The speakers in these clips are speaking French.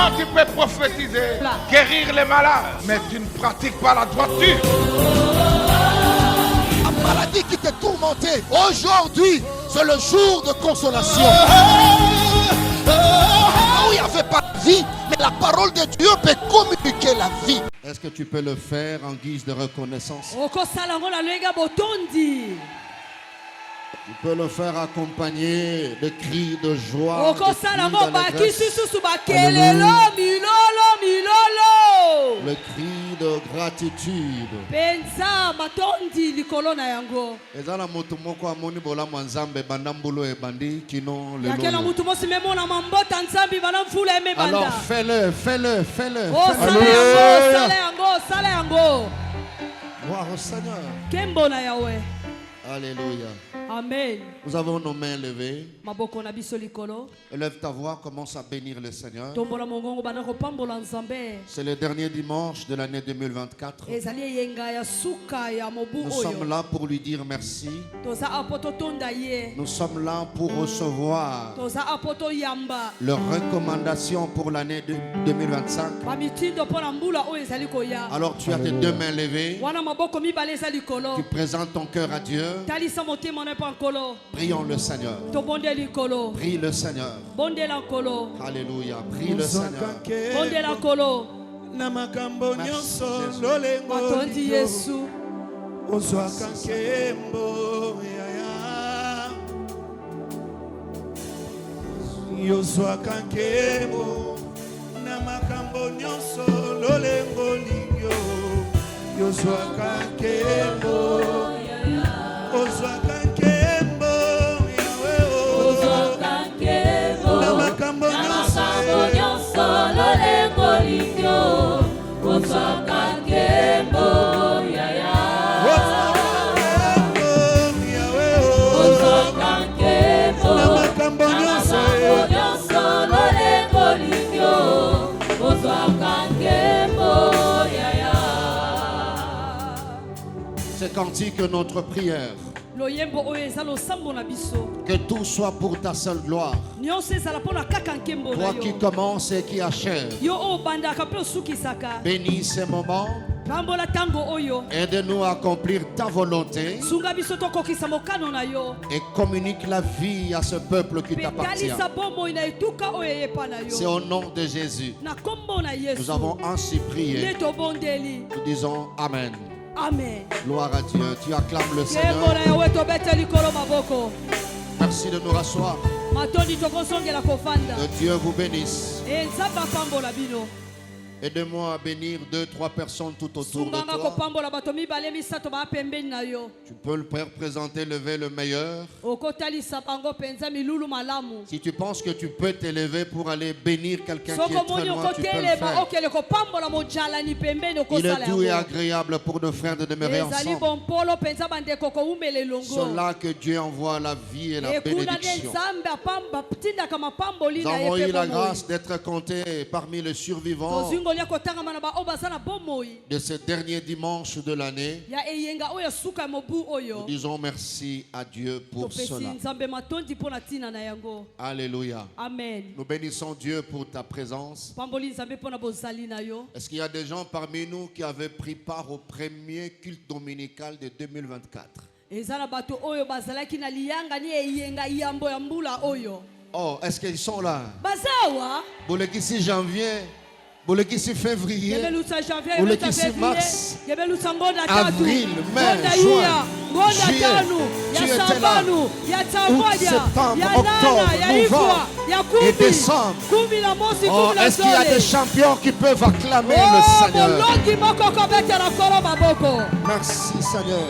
Toi, tu peux prophétiser, guérir les malades, mais tu ne pratiques pas la droiture. La maladie qui te tourmentait, aujourd'hui, c'est le jour de consolation. Il n'y avait pas de vie, mais la parole de Dieu peut communiquer la vie. Est-ce que tu peux le faire en guise de reconnaissance? Tu peux le faire accompagner de cris de joie, de cris d'allégresse. Le cri de gratitude. Alors fais-le, fais-le, fais-le. Gloire au Seigneur. Alléluia. Amen. Nous avons nos mains levées. Élève ta voix, commence à bénir le Seigneur. C'est le dernier dimanche de l'année 2024. Nous sommes là pour lui dire merci. Nous sommes là pour recevoir leurs recommandations pour l'année 2025. Alors tu as tes deux mains levées. Tu présentes ton cœur à Dieu. Prions le Seigneur. Prie le Seigneur. Alléluia. Prie le Seigneur. Merci Jésus. C'est cantique notre prière. Que tout soit pour ta seule gloire. Toi qui commences et qui achèves. Bénis ces moments. Aide-nous à accomplir ta volonté. Et communique la vie à ce peuple qui t'appartient. C'est au nom de Jésus. Nous avons ainsi prié. Nous disons Amen. Amen. Gloire à Dieu. Tu acclames le Seigneur. Merci de nous rasseoir. Que Dieu vous bénisse. Aide-moi à bénir 2-3 personnes tout autour de toi. Tu peux le présenter, lever le meilleur. Si tu penses que tu peux t'élever pour aller bénir quelqu'un qui est très loin, tu peux le faire. Il est doux et agréable pour nos frères de demeurer ensemble. C'est là que Dieu envoie la vie et la bénédiction. Nous avons eu la grâce d'être comptés parmi les survivants de ce dernier dimanche de l'année. Nous disons merci à Dieu pour cela. Alléluia. Amen. Nous bénissons Dieu pour ta présence. Est-ce qu'il y a des gens parmi nous qui avaient pris part au premier culte dominical de 2024? Oh, est-ce qu'ils sont là? Pour le 6 janvier, pour le 6 février, pour le 6 mars, avril, mai, juin, juillet, tu étais là. Août, septembre, octobre, novembre et décembre. Oh, est-ce qu'il y a des champions qui peuvent acclamer le Seigneur? Merci Seigneur.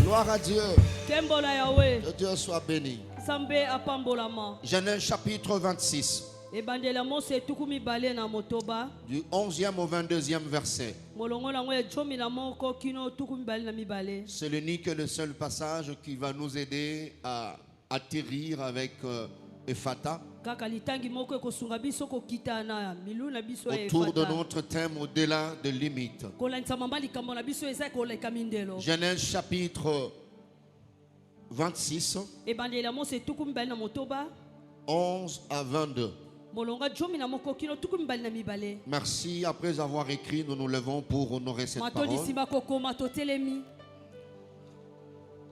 Gloire à Dieu. Que Dieu soit béni. Genèse chapitre 26. Du 11e au 22e verset. C'est l'unique et le seul passage qui va nous aider à atterrir avec Ephata autour de notre thème au-delà de limites. Genèse chapitre 26, 11 à 22. Merci. Après avoir écrit, nous nous levons pour honorer cette parole.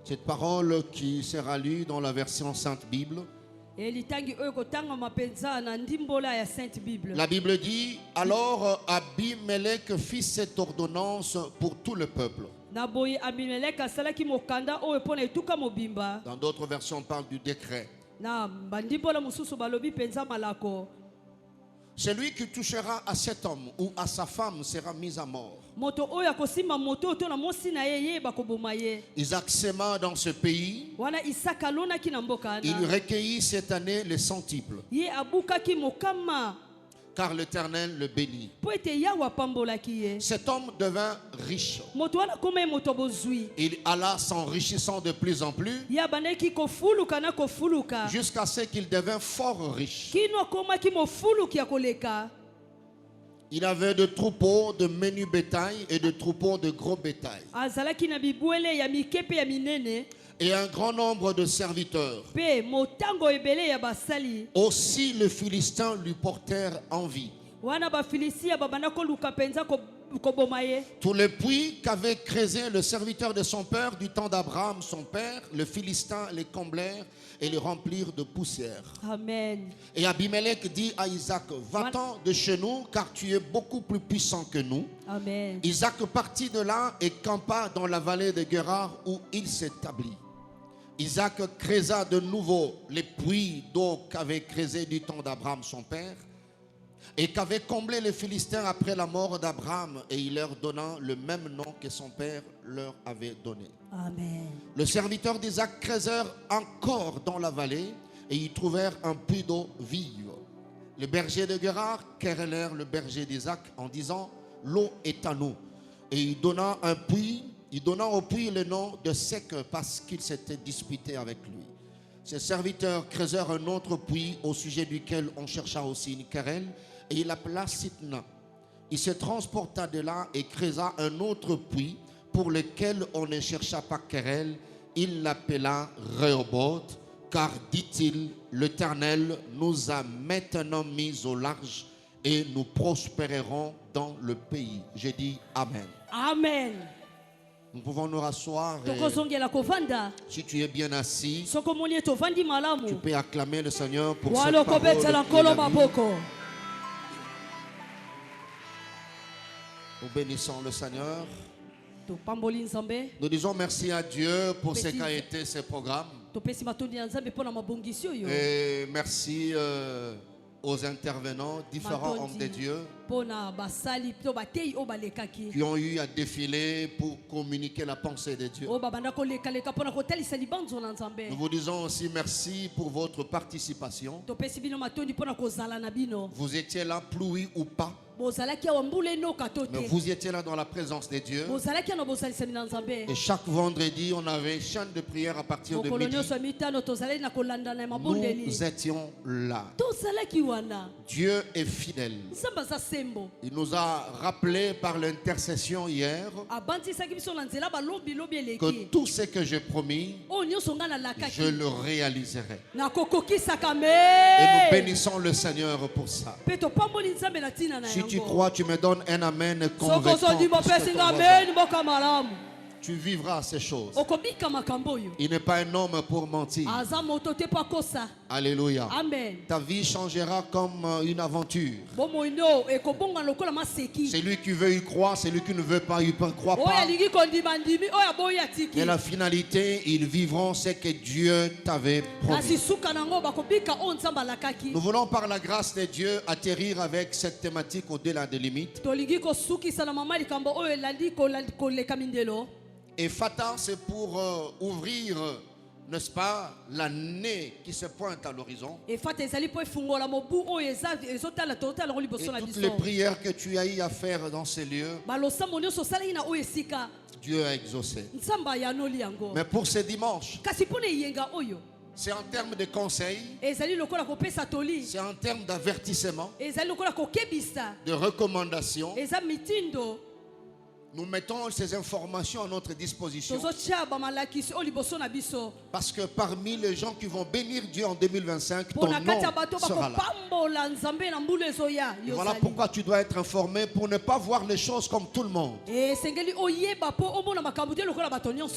Cette parole qui sera lue dans la version Sainte Bible. La Bible dit, alors Abimelech fit cette ordonnance pour tout le peuple. Dans d'autres versions, on parle du décret. Celui qui touchera à cet homme ou à sa femme sera mis à mort. Isaac s'aima dans ce pays. Il recueillit cette année les centuples. Car l'Éternel le bénit. Cet homme devint riche. Il alla s'enrichissant de plus en plus jusqu'à ce qu'il devint fort riche. Il avait de troupeaux de menu bétail et de troupeaux de gros bétail. Et un grand nombre de serviteurs. Aussi les Philistins lui portèrent envie. Tous les puits qu'avait creusé le serviteur de son père du temps d'Abraham, son père, les Philistins les comblèrent et les remplirent de poussière. Amen. Et Abimelech dit à Isaac, va-t'en de chez nous, car tu es beaucoup plus puissant que nous. Amen. Isaac partit de là et campa dans la vallée de Guérar où il s'établit. Isaac creusa de nouveau les puits d'eau qu'avait creusé du temps d'Abraham son père et qu'avaient comblé les Philistins après la mort d'Abraham, et il leur donna le même nom que son père leur avait donné. Amen. Le serviteur d'Isaac creusèrent encore dans la vallée et y trouvèrent un puits d'eau vive. Le berger de Guérar querellèrent le berger d'Isaac en disant, l'eau est à nous. Et il donna au puits le nom de Sec parce qu'il s'était disputé avec lui. Ses serviteurs creusèrent un autre puits au sujet duquel on chercha aussi une querelle, et il l'appela Sitna. Il se transporta de là et creusa un autre puits pour lequel on ne chercha pas querelle. Il l'appela Rehoboth, car, dit-il, l'Éternel nous a maintenant mis au large et nous prospérerons dans le pays. J'ai dit Amen. Amen. Nous pouvons nous rasseoir. Si tu es bien assis, tu peux acclamer le Seigneur pour cette parole. Nous bénissons le Seigneur. Nous disons merci à Dieu pour ce qu'a été ce programme. Et merci aux intervenants, différents hommes de Dieu qui ont eu à défiler pour communiquer la pensée de Dieu. Nous vous disons aussi merci pour votre participation. Vous étiez là, pluie ou pas. Mais vous étiez là dans la présence de Dieu. Et chaque vendredi, on avait chaîne de prière à partir de midi. Nous étions là. Dieu est fidèle. Il nous a rappelé par l'intercession hier que tout ce que j'ai promis, je le réaliserai. Et nous bénissons le Seigneur pour ça. Si tu crois, tu me donnes un amen convaincant. Tu vivras ces choses. Il n'est pas un homme pour mentir. Alléluia. Amen. Ta vie changera comme une aventure. Celui qui veut y croire, celui qui ne veut pas y croire pas. Et la finalité, ils vivront ce que Dieu t'avait promis. Nous voulons par la grâce de Dieu atterrir avec cette thématique au-delà des limites. Et Fata, c'est pour ouvrir, n'est-ce pas, l'année qui se pointe à l'horizon. Et toutes les prières que tu as eu à faire dans ces lieux, Dieu a exaucé. Mais pour ce dimanche, c'est en termes de conseils, c'est en termes d'avertissement, de recommandations. Nous mettons ces informations à notre disposition. Parce que parmi les gens qui vont bénir Dieu en 2025, ton nom sera là. Et voilà pourquoi tu dois être informé pour ne pas voir les choses comme tout le monde.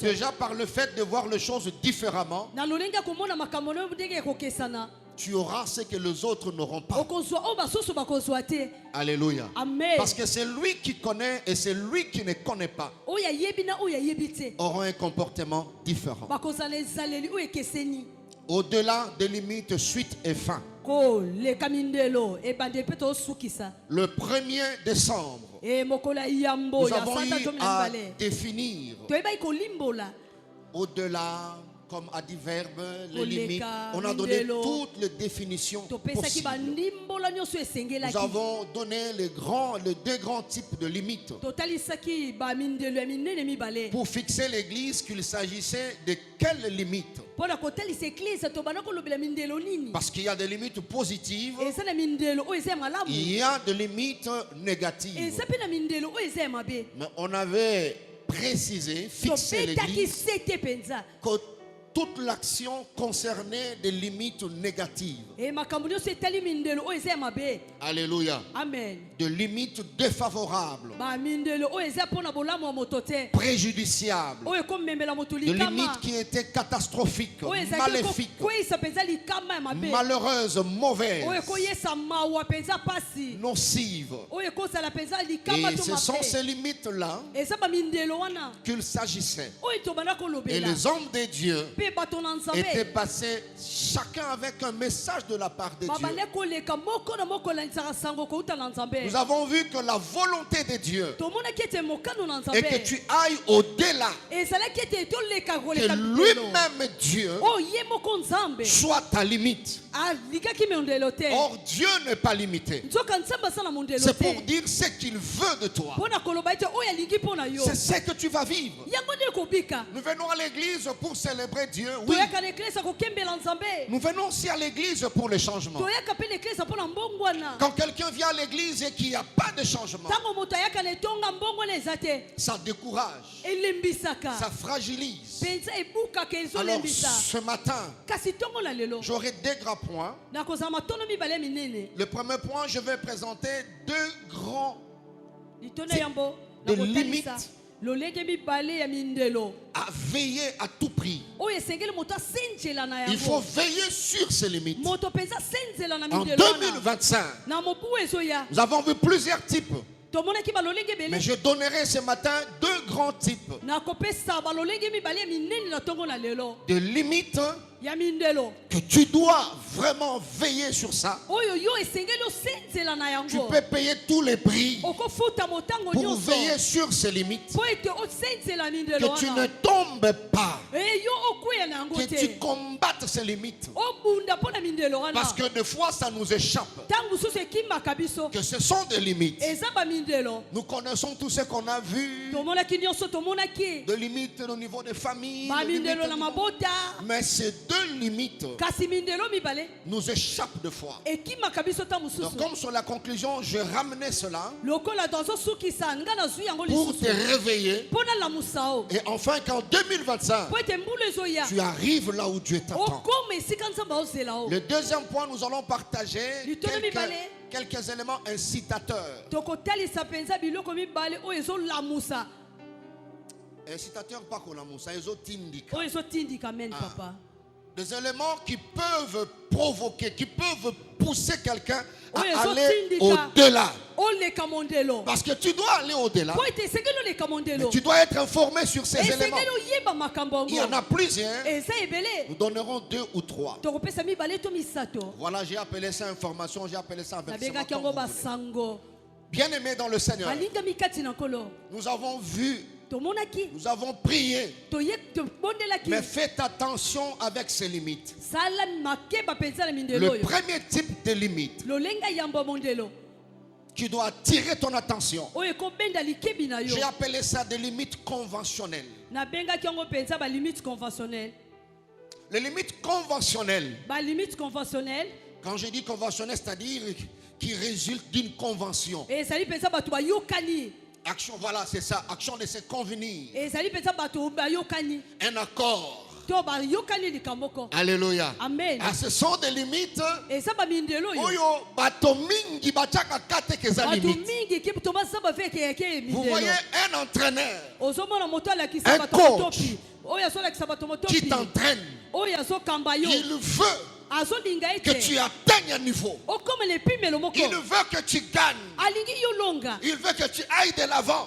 Déjà par le fait de voir les choses différemment, tu auras ce que les autres n'auront pas. Alléluia. Amen. Parce que c'est lui qui connaît et c'est lui qui ne connaît pas auront un comportement différent. Au-delà des limites, suite et fin. Le 1er décembre, nous avons eu à définir au-delà, comme adverbe, les limites. On a donné toutes les définitions possibles. Nous avons donné les deux grands types de limites. Pour fixer l'église, qu'il s'agissait de quelles limites? Parce qu'il y a des limites positives, il y a des limites négatives. Mais on avait précisé, fixé l'église, que toute l'action concernait des limites négatives. Alléluia. Amen. De limites défavorables, préjudiciables, de limites qui étaient catastrophiques, maléfiques, malheureuses, mauvaises, nocives. Et ce sont ces limites-là qu'il s'agissait. Et les hommes de Dieu étaient passés chacun avec un message de la part de Dieu. Nous avons vu que la volonté de Dieu est que tu ailles au-delà, que lui-même Dieu soit ta limite. Or Dieu n'est pas limité. C'est pour dire ce qu'il veut de toi. C'est ce que tu vas vivre. Nous venons à l'église pour célébrer Dieu, oui. Nous venons aussi à l'église pour le changement. Quand quelqu'un vient à l'église et qu'il n'y a pas de changement, ça décourage, ça fragilise. Alors ce matin, j'aurai deux grands points. Le premier point, je vais présenter deux grands de limites à veiller à tout prix. Il faut veiller sur ces limites. En 2025, nous avons vu plusieurs types. Mais je donnerai ce matin deux grands types de limites que tu dois vraiment veiller sur ça. Tu peux payer tous les prix pour veiller sur ces limites. Que tu ne tombes pas. Que tu combattes ces limites. Parce que des fois ça nous échappe. Que ce sont des limites. Nous connaissons tout ce qu'on a vu. De limites au niveau des familles. Mais ces deux limites nous échappent de foi. Donc comme sur la conclusion, je ramenais cela pour te réveiller. Et enfin qu'en 2025, tu arrives là où Dieu t'attend. Le deuxième point, nous allons partager quelques éléments incitateurs. Incitateurs pas qu'on la moussa, ils ont tindika. Des éléments qui peuvent provoquer, qui peuvent pousser quelqu'un à aller au-delà. Parce que tu dois aller au-delà. Mais tu dois être informé sur ces éléments. Il y en a plusieurs. Nous donnerons deux ou trois. Voilà, j'ai appelé ça information, j'ai appelé ça avertissement. Bien aimé dans le Seigneur, nous avons vu, nous avons prié, mais faites attention avec ces limites. Le premier type de limite qui doit attirer ton attention, j'ai appelé ça des limites conventionnelles. Les limites conventionnelles, quand je dis conventionnelles, c'est-à-dire qui résultent d'une convention. Action, voilà, c'est ça. Action de se convenir. Un accord. Alléluia. Amen. Ah, ce sont des limites. Oyo batomingi bachaka kate keza limite. Vous voyez un entraîneur, un coach qui t'entraîne. Il veut que tu atteignes un niveau. Il veut que tu gagnes. Il veut que tu ailles de l'avant.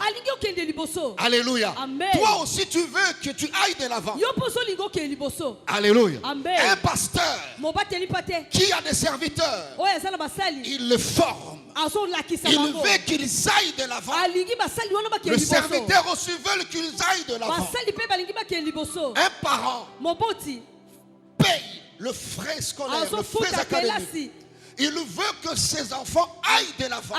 Alléluia. Amen. Toi aussi tu veux que tu ailles de l'avant. Alléluia. Amen. Un pasteur qui a des serviteurs, il le forme. Il veut qu'ils aillent de l'avant. Le serviteur aussi veut qu'ils aillent de l'avant. Un parent paye le frais scolaire, le frais académique. Il veut que ses enfants aillent de l'avant.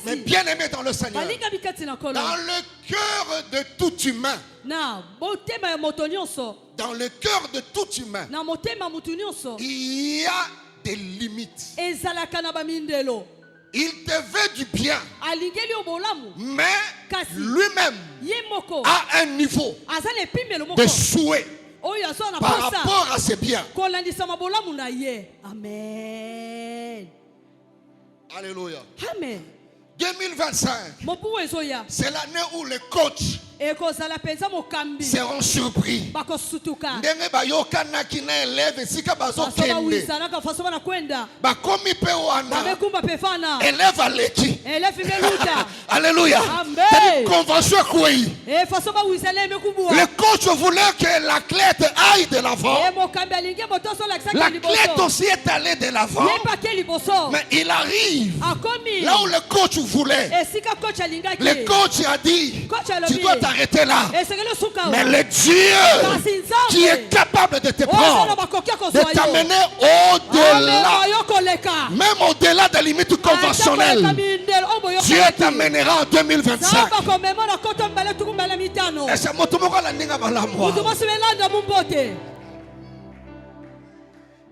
Mais bien aimé dans le Seigneur, dans le cœur de tout humain, dans le cœur de tout humain, il y a des limites. Il te veut du bien, mais lui-même a un niveau de souhait par rapport à ses biens. Amen. Alléluia. Amen. 2025, c'est l'année où les coachs seront surpris. Ndenge bayokana kina élève esika bazokende bakomi pe wana élève aleki. Alléluia. C'est une convention kouei. Le coach voulait que l'athlète aille de l'avant. L'athlète aussi est allé de l'avant. Mais il arrive là où le coach voulait. Le coach a dit, tu dois t'arrêter là. Mais le Dieu qui est capable de te prendre, de t'amener au-delà, même au-delà des limites conventionnelles, Dieu t'amènera en 2025. Et c'est mon tour à la ninga balamwa.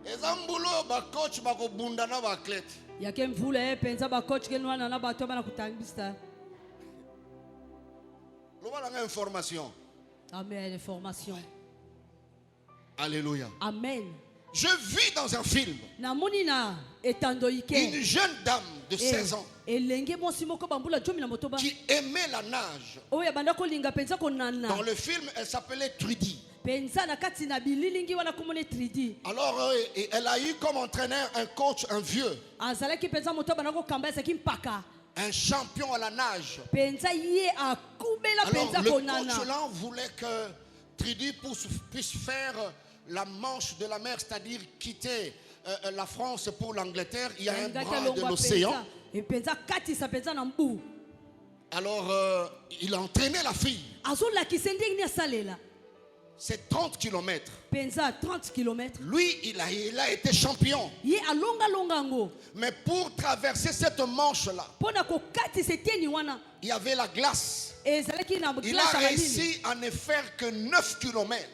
Ezambulo ba coach ba ko bunda na ba athlète. Information. Amen. Information. Alléluia. Amen. Je vis dans un film une jeune dame de 16 ans qui aimait la nage. Dans le film, elle s'appelait Trudy. Alors, elle a eu comme entraîneur un coach, un vieux. Un champion à la nage. Alors, le coach là voulait que Trudy puisse faire la manche de la mer, c'est-à-dire quitter la France pour l'Angleterre. Il y a un bras de l'océan. Alors, il a entraîné la fille. C'est 30 km. Lui, il a été champion. Mais pour traverser cette manche-là, il y avait la glace. Il a réussi à ne faire que 9 km.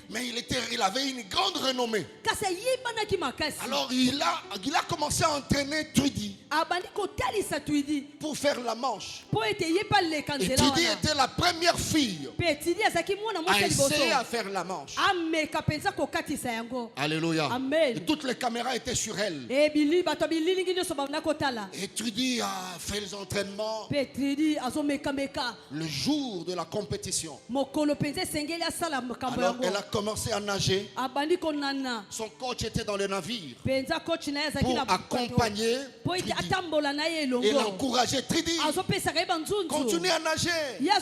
Mais il avait une grande renommée. Alors il a commencé à entraîner Trudy pour faire la manche. Et Trudy était la première fille à essayer à faire la manche. Alléluia. Amen. Et toutes les caméras étaient sur elle. Et Trudy a fait les entraînements le jour de la compétition. Alors elle a commencé à nager. Son coach était dans le navire pour accompagner Trudy et l'encourager. Trudy, continue à nager. Et la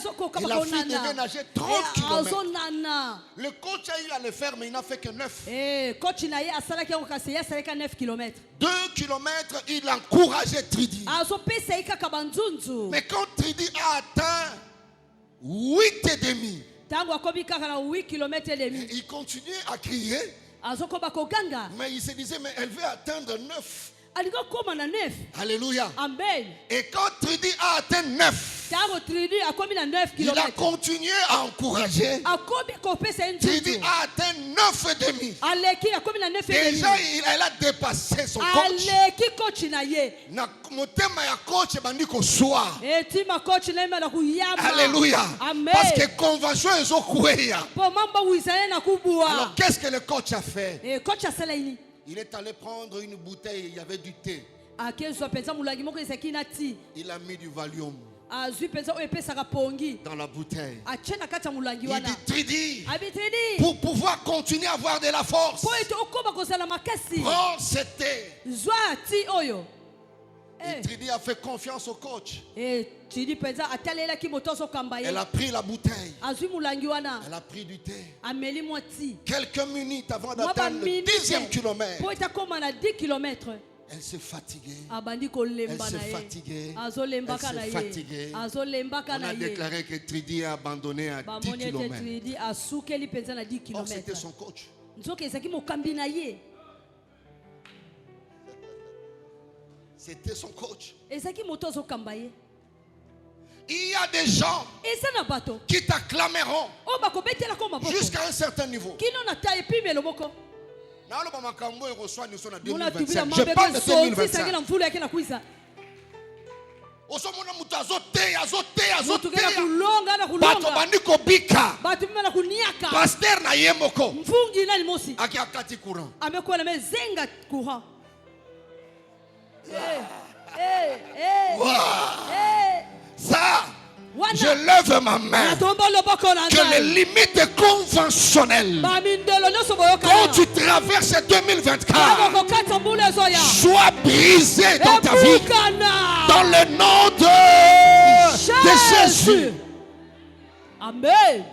fille devait nager 30 km. Le coach a eu à le faire, mais il n'a fait que 9. 2 km, il encourageait Trudy. Mais quand Trudy a atteint 8,5, il continuait à crier. Mais il se disait, mais elle veut atteindre 9. Alléluia. Amen. Et quand Trudy a atteint 9, Il a continué à encourager. Tridi a atteint 9,5. Déjà, elle a dépassé son coach. Alléluia. Parce que convention est au coué. Alors qu'est-ce que le coach a fait? Il est allé prendre une bouteille, il y avait du thé. Il a mis du Valium dans la bouteille. Il dit Tridi, pour pouvoir continuer à avoir de la force, prends ce thé. Et Tridi a fait confiance au coach. Elle a pris la bouteille. Elle a pris du thé. Quelques minutes avant d'atteindre le 10e kilomètre, elle s'est fatiguée. Elle s'est fatiguée. Elle s'est fatiguée. On a déclaré que Tridi a abandonné à 10 kilomètres. Or, c'était son coach. C'était son coach. Il y a des gens qui t'acclameront jusqu'à un certain niveau. Je parle de 2025. Pasteur na yemoko aki akati courant. Ça, je lève ma main que les limites conventionnelles quand tu traverses 2024 soient brisées dans ta vie dans le nom de Jésus. Amen.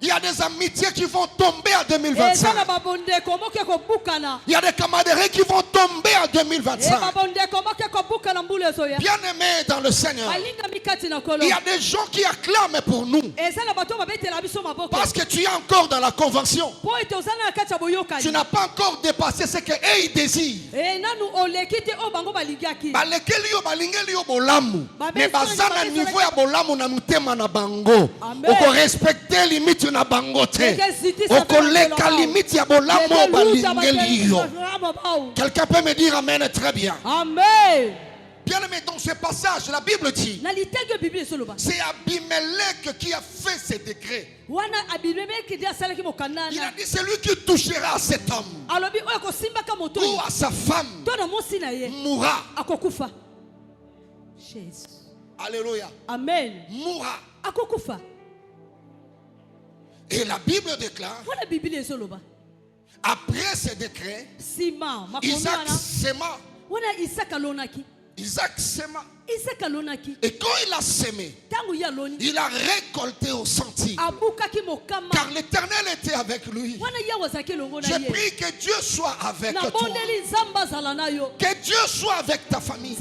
Il y a des amitiés qui vont tomber en 2025. Il y a des camaraderies qui vont tomber en 2025. Bien-aimés dans le Seigneur, il y a des gens qui acclament pour nous parce que tu es encore dans la convention. Tu n'as pas encore dépassé ce qu'ils désirent. Mais bazana niveau ya bolamu na mutema na bango. Oko respecter limite na bangote. Oko leka limite ya bolamu balingeli yo. Quelqu'un peut me dire amen très bien. Amen. Bien aimé, dans ce passage, la Bible dit, c'est Abimelech qui a fait ces décrets. Il a dit, c'est lui qui touchera à cet homme ou à sa femme mourra. Alléluia. Amen. Mourra. Et la Bible déclare, après ces décrets, Isaac s'aima. Isaac s'aima. Et quand il a sémé, il a récolté au sentier. Car l'Éternel était avec lui. Je prie que Dieu soit avec toi. Que Dieu soit avec ta famille.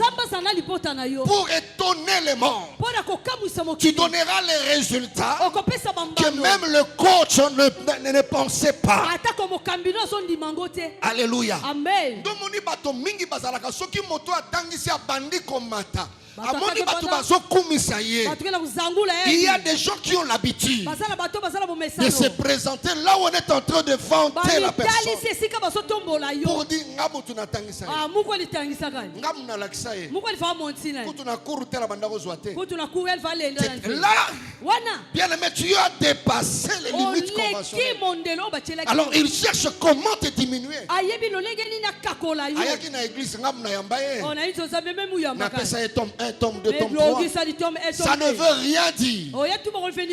Pour étonner les morts. Tu donneras les résultats que même le coach ne pensait pas. Alléluia. Amen. Il y a des gens qui ont l'habitude de se présenter là où on est en train de vanter la personne pour dire là, bien aimé, tu as dépassé les limites conventionnelles. Alors il cherche comment te diminuer. Un tome, deux tomes, trois. Ça ne veut rien dire.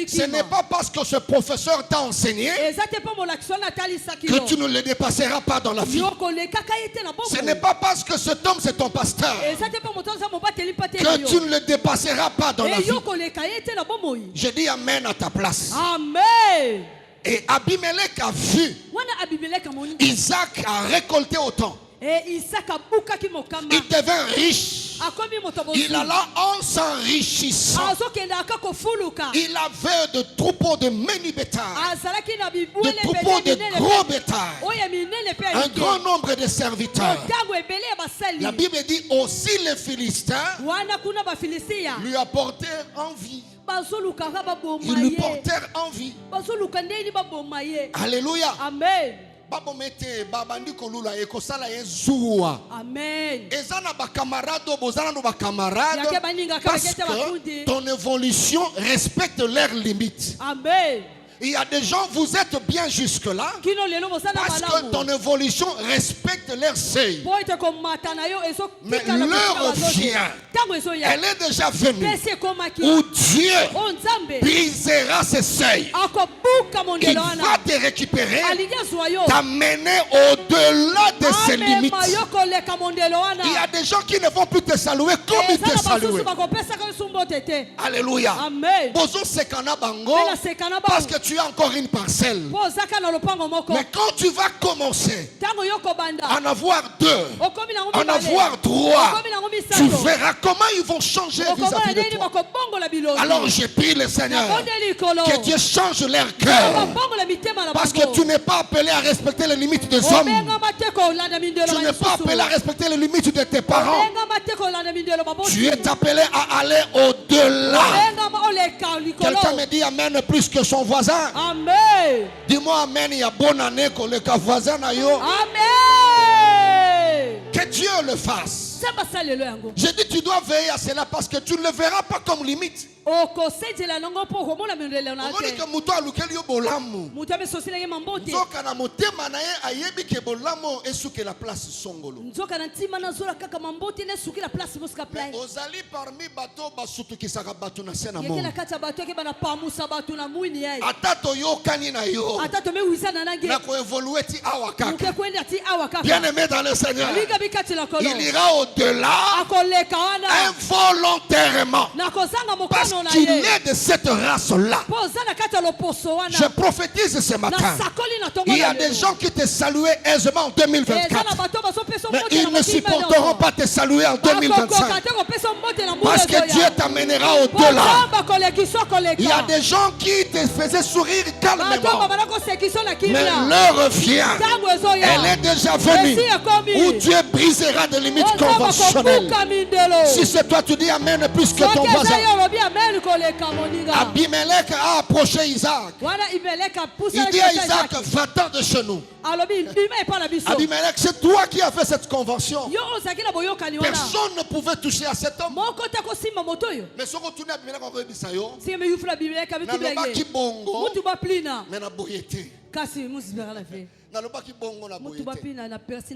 Ce n'est pas parce que ce professeur t'a enseigné que tu ne le dépasseras pas dans la vie. Ce n'est pas parce que cet homme c'est ton pasteur que tu ne le dépasseras pas dans la vie. Je dis amen à ta place. Amen. Et Abimelech a vu Isaac a récolté autant. Il devint riche. Il alla en s'enrichissant. Il avait de troupeaux de menu bétail, de troupeaux de gros bétail, un grand nombre de serviteurs. La Bible dit aussi les Philistins lui apportèrent envie. Ils lui portèrent envie. Alléluia. Amen. Amen. Parce que ton évolution respecte leurs limites. Amen. Il y a des gens, vous êtes bien jusque-là parce que ton évolution respecte leur seuil. Mais l'heure vient, elle est déjà venue, où Dieu brisera ses seuils. Il va te récupérer, t'amener au-delà de ses limites. Il y a des gens qui ne vont plus te saluer comme ils te saluaient. Alléluia. Amen. Parce que tu as encore une parcelle. Mais quand tu vas commencer à en avoir deux, en avoir trois, tu verras comment ils vont changer vis-à-vis de toi. Alors j'ai prie le Seigneur que Dieu change leur cœur. Parce que tu n'es pas appelé à respecter les limites des hommes. Tu n'es pas appelé à respecter les limites de tes parents. Tu es appelé à aller au-delà. Quelqu'un me dit amen plus que son voisin. Amen. Dis-moi amen, il y a bonne année que le voisin a yo. Amen. Que Dieu le fasse. Je dis tu dois veiller à cela parce que tu ne le verras pas comme limite. Bien-aimé dans le Seigneur, il ira au-delà involontairement. Parce qu'il est de cette race-là. Je prophétise ce matin. Il y a des gens qui te saluaient aisément en 2024. Mais ils ne supporteront pas te saluer en 2025. Parce que Dieu t'amènera au-delà. Il y a des gens qui te faisaient sourire calmement. Mais l'heure vient. Elle est déjà venue. Où Dieu brisera des limites conventionnelles. Si c'est toi, tu dis amen plus que ton voisin. Abimelech a approché Isaac. Il dit à Isaac, va-t'en de chez nous. Abimelech, c'est toi qui as fait cette convention. Personne ne pouvait toucher à cet homme. Mais si on retourne à Abimelech, on remet ça.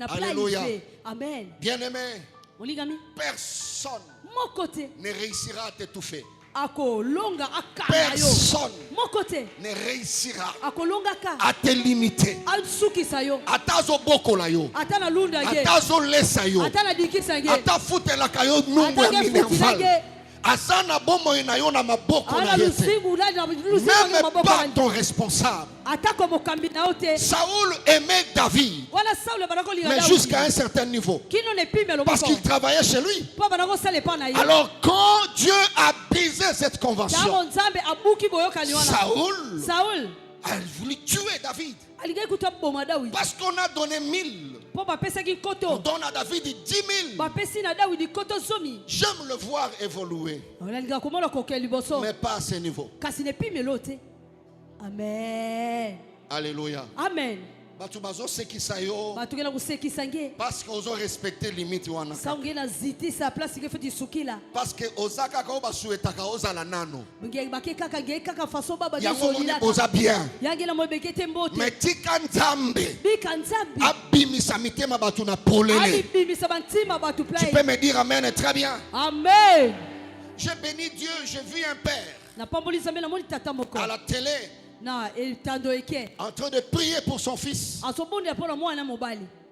Alléluia. Amen. Bien-aimé, personne ne réussira à t'étouffer. Personne ne réussira à te limiter. Atazo boko la yo, atazo lesa yo, atafute la kayo nungu ya minerval. Asana bomo inayo na maboko na yete. Même pas ton responsable. Saoul aimait David, mais jusqu'à un certain niveau, parce qu'il travaillait chez lui. Alors quand Dieu a brisé cette convention, Saoul a voulu tuer David. Parce qu'on a donné 1000. On donne à David 10 000. J'aime le voir évoluer, mais pas à ce niveau. Amen. Alléluia. Amen. Parce qu'ils ont respecté les limites. Parce que Osaka Koba souhaitaka ozala nano. Oza bien. Mais tika nzambe. Abimisa mitema batu na polele. Tu peux me dire amen très bien. Amen. J'ai béni Dieu, j'ai vu un père à la télé en train de prier pour son fils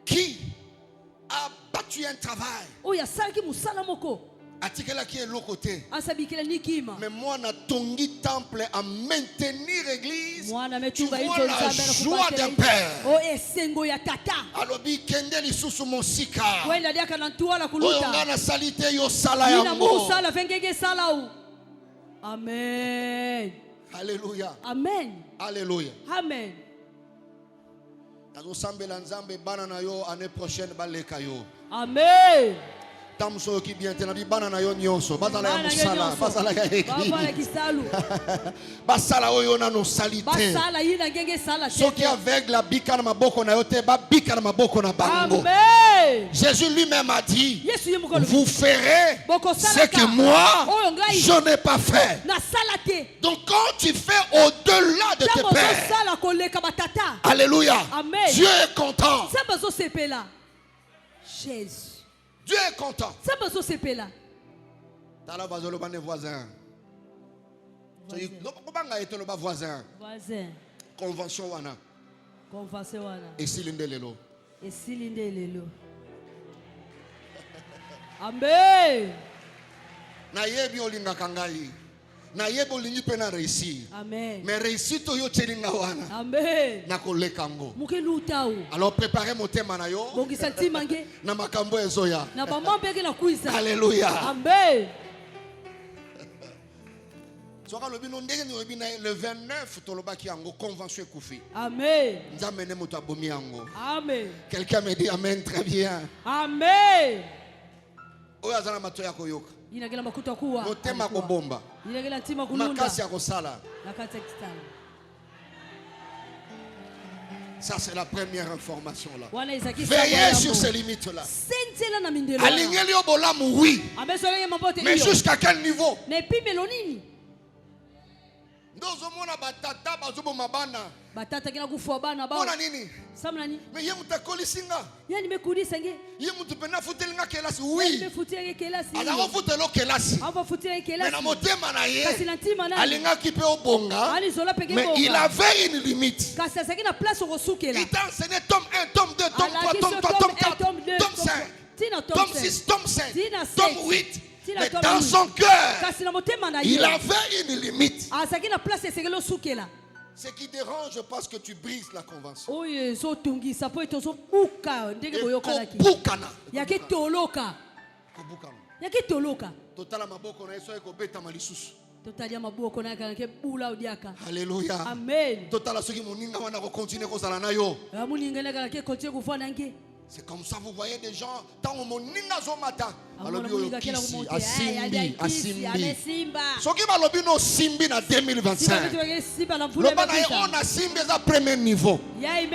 qui a battu un travail atikela qui est l'autre côté. asabikela nikima. Mais moi na tongi temple à maintenir l'église. Tu vois metumba la joie d'un père. o esengo ya tata. Alobi kende lisusu mosika. Wenda dia kana ntua la Oyo kuluta. ngana salite yo sala Ina yango. musala vengenge salau. Amen. Alléluia. Amen. Alléluia. Amen. Nazo sambela nzambe bana na yo année prochaine baleka yo. Amen. Tamso ki bien tenabi bana na yo nyonso bazala ya musala bazala ya église. Baba la kisalu. Basala oyo na no salite. Basala yina ngenge sala. Soki aveugle la bika na maboko na yo te ba bika na maboko na bango. Amen. Jésus lui-même a dit, vous ferez ce que moi je n'ai pas fait. Donc quand tu fais au-delà de tes pères, alléluia, Amen. Dieu est content. Jésus. Dieu est content. Tala bazolo bane voisin. Comment est le voisin? Voisin. Convention wana. Convention wana. Et silindelelo. Et silindelelo. Amen. Na yebi olinga kangai. Na yebi olingi pe na réussir. Amen. Mais réussite yo chelinga wana. Amen. Na koleka ngo. Mukelutao. Alors préparez mon thème na yo. Bongisa timange. Na makambo ezoya. Na bamambe ke na kuisa. Alléluia. Amen. Soka lobino ndenge ni obina le 29 tolobaki yango convention ekufi. Amen. Nzamene moto abomi yango. Amen. Quelqu'un me dit amen très bien. Amen. Oya zana mato ya koyoka. Inagela makuta kuwa. Motema kobomba. Inagela ntima kulunda. Makasi ya kosala. Nakati ya kitana. Ça c'est la première information là. Veillez sur ces limites là. Alingeli obolamu oui. Mais jusqu'à quel niveau? Ndozo mona batata bazoboma bana. Batata kina kufa bana ba. Mona nini? Samna ni? Mais ye mutakoli singa. Yani mekudisa nge. Ye mutu pena futelinga kelasi oui. Me futeli kelasi. Ala ko futelo kelasi. Ava futeli kelasi. Mais na motema na ye. Kasi na ntima na. Alinga kipe obonga. Ali zola peke bonga. Mais il avait une limite. Kasi saki na place okosukela. Il t'a enseigné tome 1, tome 2, tome 3, tome 4, tome 4, tome 5. Tome 6, tome 7, tome 8. Mais dans son cœur, il avait une limite. Ce qui dérange, je pense que tu brises la convention. Alléluia. Amen. C'est comme ça, vous voyez des gens, tant au moninga zomata. Alors, Asimbi. Ce qui m'a lobby no Simbi na 2025. Le banaï on a Simbi à premier niveau.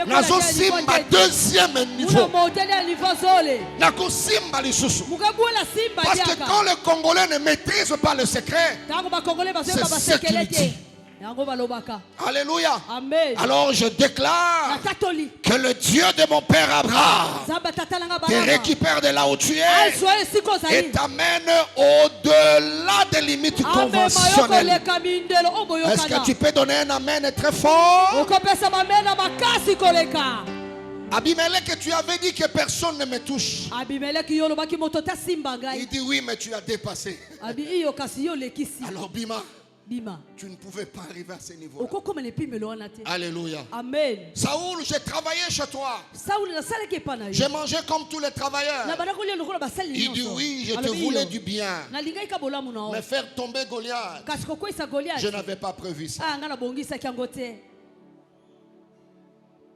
Nazo Simba deuxième niveau. Nako Simba les sous. Parce que quand les Congolais ne maîtrisent pas le secret, c'est ce qu'il dit. Alléluia. Amen. Alors je déclare que le Dieu de mon père Abraham te récupère de là où tu es et t'amène au-delà des limites conventionnelles. Est-ce que tu peux donner un amen très fort? Abimelech, tu avais dit que personne ne me touche. Il dit oui, mais tu as dépassé. Alors Bima, tu ne pouvais pas arriver à ce niveau. Alléluia. Amen. Saoul, j'ai travaillé chez toi. J'ai mangé comme tous les travailleurs. Il dit oui, je te voulais du bien. Mais faire tomber Goliath, je n'avais pas prévu ça.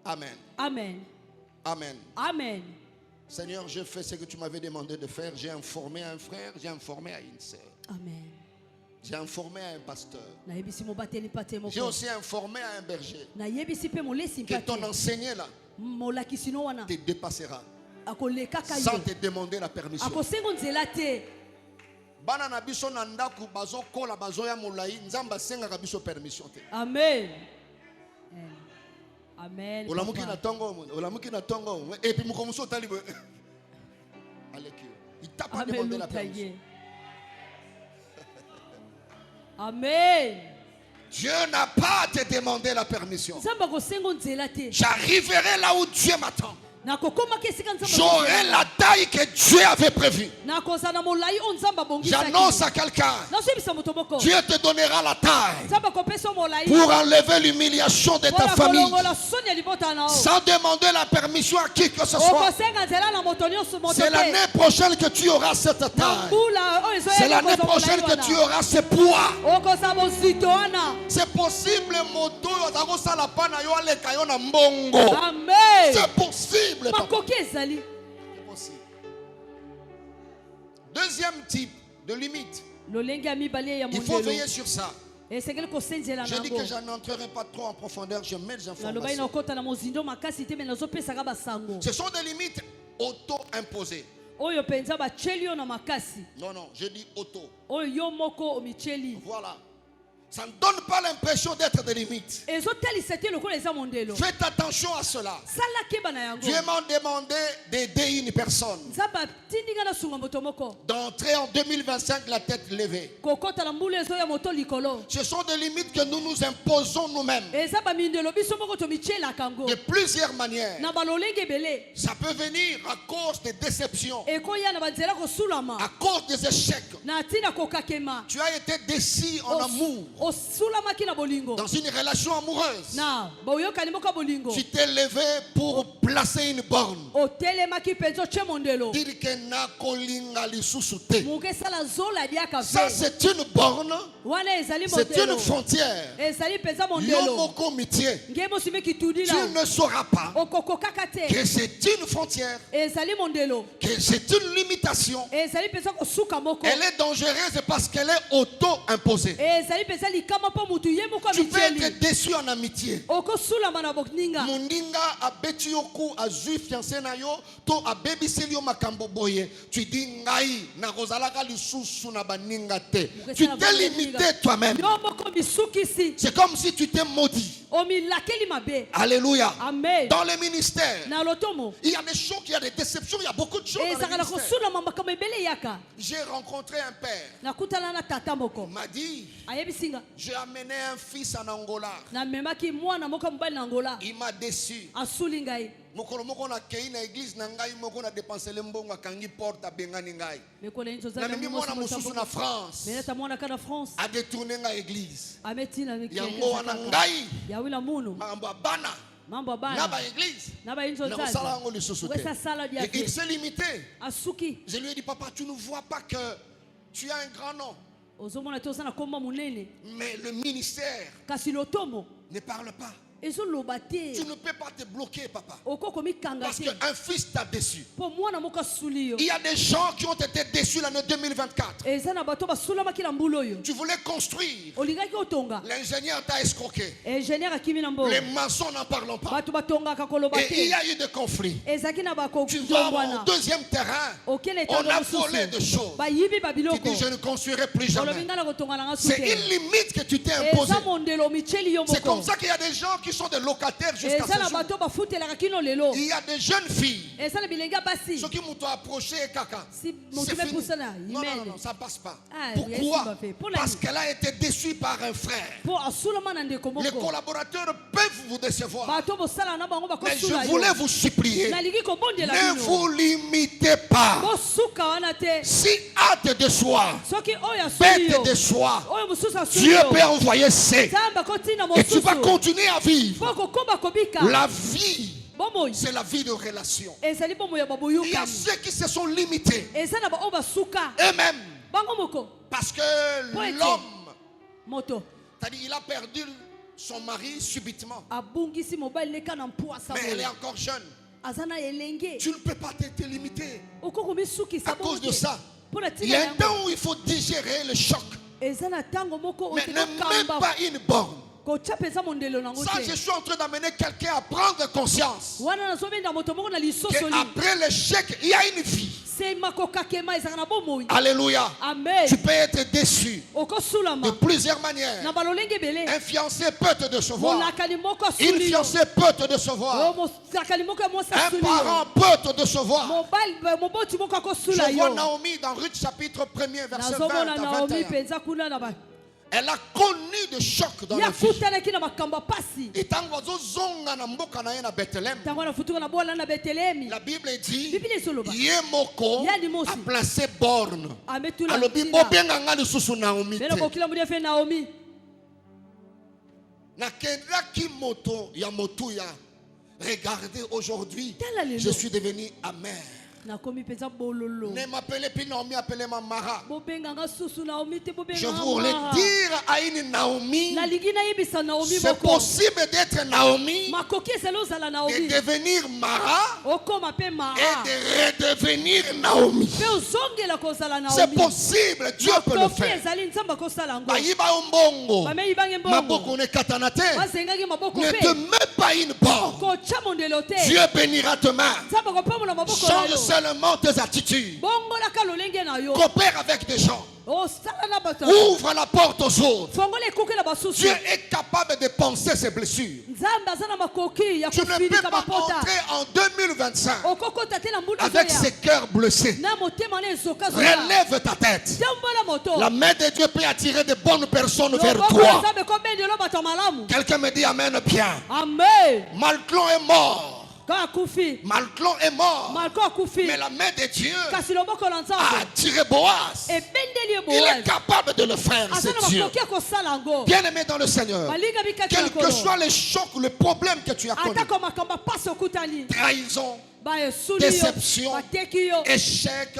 Amen. Amen. Amen. Amen. Seigneur, j'ai fait ce que tu m'avais demandé de faire. J'ai informé un frère, j'ai informé à une sœur. Amen. J'ai informé à un pasteur. J'ai aussi informé à un berger que ton enseigné là te dépassera sans te demander la permission. Banana biso na ndaku bazo kola bazo ya molai nzamba senga kabiso permission te. Amen. Amen. Olamuki na tongo et puis mukomuso tali alekio. Il t'a pas demandé la permission. Amen. Dieu n'a pas à te demander la permission. J'arriverai là où Dieu m'attend. j'aurai la taille que Dieu avait prévue. J'annonce à quelqu'un, Dieu te donnera la taille pour enlever l'humiliation de ta famille sans demander la permission à qui que ce soit. C'est l'année prochaine que tu auras cette taille. C'est l'année prochaine que tu auras ce poids. C'est possible, c'est possible. Deuxième type de limite. Il faut veiller sur ça. Je dis que je n'entrerai pas trop en profondeur, je mets les informations. Ce sont des limites auto-imposées. Non, non, je dis auto. Voilà. Ça ne donne pas l'impression d'être des limites. Faites attention à cela. Dieu m'a demandé d'aider une personne d'entrer en 2025 la tête levée. Ce sont des limites que nous nous imposons nous-mêmes de plusieurs manières. Ça peut venir à cause des déceptions, à cause des échecs. Tu as été déçu en amour, dans une relation amoureuse. Tu t'es levé pour placer une borne. Dire que na kolinga lisusu te. Ça c'est une borne. C'est une frontière. Yomoko mitié. Tu ne sauras pas que c'est une frontière, que c'est une limitation. Elle est dangereuse parce qu'elle est auto-imposée. Tu peux être déçu en amitié. Mundinga a beti yoku a zui fiancé na yo to a baby selio makambo boye. Tu dis ngai na rozalaka lisusu na baninga te. Tu t'es limité toi-même. C'est comme si tu t'es maudit. Alléluia. Amen. Dans les ministères, il y a des choses, il y a des déceptions, il y a beaucoup de choses dans les ministères. J'ai rencontré un père. Il m'a dit, j'ai amené un fils en Angola. Il m'a déçu. Mokolo moko na kei na église na ngai moko na dépenser le mbongo akangi porte abengani ngai. Na mimi mwana mususu na France. A détourné ngai église. Yango wana ngai. Mambo bana. Na ba église. Na sala ngo lisusu te. Il s'est limité. Je lui ai dit, papa, tu ne vois pas que tu as un grand nom. Mais le ministère ne parle pas. Tu ne peux pas te bloquer, papa. Parce qu'un fils t'a déçu. Il y a des gens qui ont été déçus l'année 2024. Tu voulais construire. L'ingénieur t'a escroqué. Les maçons n'en parlent pas. Et il y a eu des conflits. Tu vas au deuxième terrain. On a volé des choses. Tu dis, je ne construirai plus jamais. C'est une limite que tu t'es imposée. C'est comme ça qu'il y a des gens qui sont des locataires jusqu'à ce jour. Il y a des jeunes filles. Ceux qui m'ont approché, caca. C'est fini. Non, ça ne passe pas. Pourquoi? Parce qu'elle a été déçue par un frère. Les collaborateurs peuvent vous décevoir. Mais je voulais vous supplier, ne vous limitez pas. Si hâte de soi, bête de soi, Dieu peut envoyer C. Et tu vas continuer à vivre. La vie, c'est la vie de relation. Il y a ceux qui se sont limités eux-mêmes. Parce que l'homme, c'est-à-dire il a perdu son mari subitement. Mais elle est encore jeune. Tu ne peux pas te limiter à cause de ça. Il y a un temps où il faut digérer le choc. Mais ne mets pas une borne. Ça, je suis en train d'amener quelqu'un à prendre conscience qu'après l'échec, il y a une vie. Alléluia. Amen. Tu peux être déçu de plusieurs manières. Un fiancé peut te décevoir. Une fiancée peut te décevoir. Un parent peut te décevoir. Je vois Naomi dans Ruth chapitre 1er verset 20 à 21. Elle a connu des chocs dans la vie. Et tant la Bible dit, Yemoko a placé borne. Regardez, aujourd'hui, je suis devenu amer. Ne m'appelez plus Naomi, appelez-moi Mara. Je voulais dire à une Naomi, c'est possible d'être Naomi, de devenir Mara et de redevenir Naomi. C'est possible, Dieu peut le faire. Ne te mets pas une borne. Dieu bénira ta main. Change seulement tes attitudes. Coopère avec des gens. Ouvre la porte aux autres. Dieu est capable de penser ses blessures. Tu ne peux pas entrer en 2025 avec ses cœurs blessés. Relève ta tête. La main de Dieu peut attirer de bonnes personnes vers toi. Quelqu'un me dit amen bien. Malclon est mort. Malclon est mort. Mais la main de Dieu a attiré Boaz. Il est capable de le faire, c'est Dieu. Bien aimé dans le Seigneur, quel que soit le choc, le problème que tu as connu, trahison, déception, échec,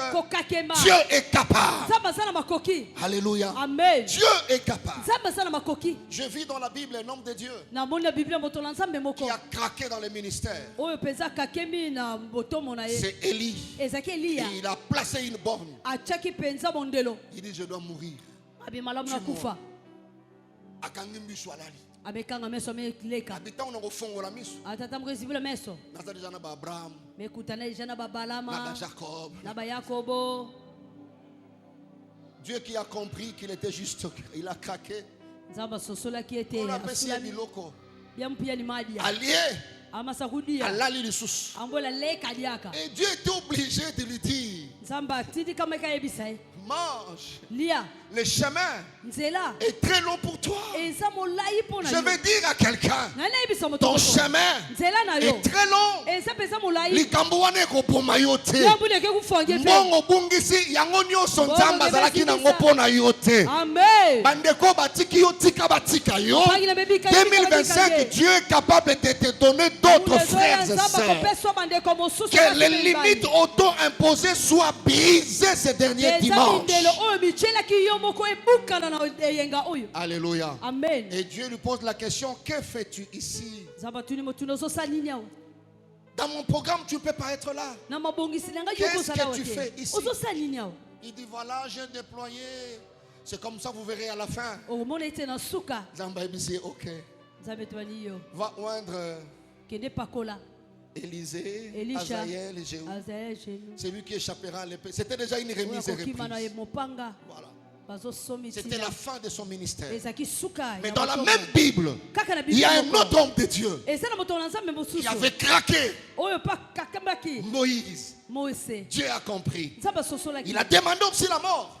Dieu est capable. Alléluia. Amen. Dieu est capable. Je vis dans la Bible un homme de Dieu qui a craqué dans le ministère. C'est Élie. Il a placé une borne. Il dit je dois mourir. Amekanga meso ameleka atatamkwezibula meso mekutana ijana babalama na bayakobo. Dieu qui a compris qu'il était juste, il a craqué. On appelle ça biloko. Allié. Et Dieu était obligé de lui dire mange. Le chemin est très long pour toi. Je veux dire à quelqu'un, ton chemin est très long. Amen. 2025, Dieu est capable de te donner d'autres frères et sœurs. Que les limites auto-imposées soient brisées ces derniers dimanches. Alléluia. Amen. Et Dieu lui pose la question, que fais-tu ici? Dans mon programme, tu ne peux pas être là. Qu'est-ce que tu fais ici? Il dit, voilà, j'ai déployé. C'est comme ça, vous verrez à la fin. Zamba dit, ok. Va oindre Élisée, Azaël et Jéhu. C'est lui qui échappera à l'épée. C'était déjà une remise et reprise. Voilà. C'était la fin de son ministère. Mais dans la même Bible, il y a un autre homme de Dieu qui avait craqué. Moïse. Dieu a compris. Il a demandé aussi la mort.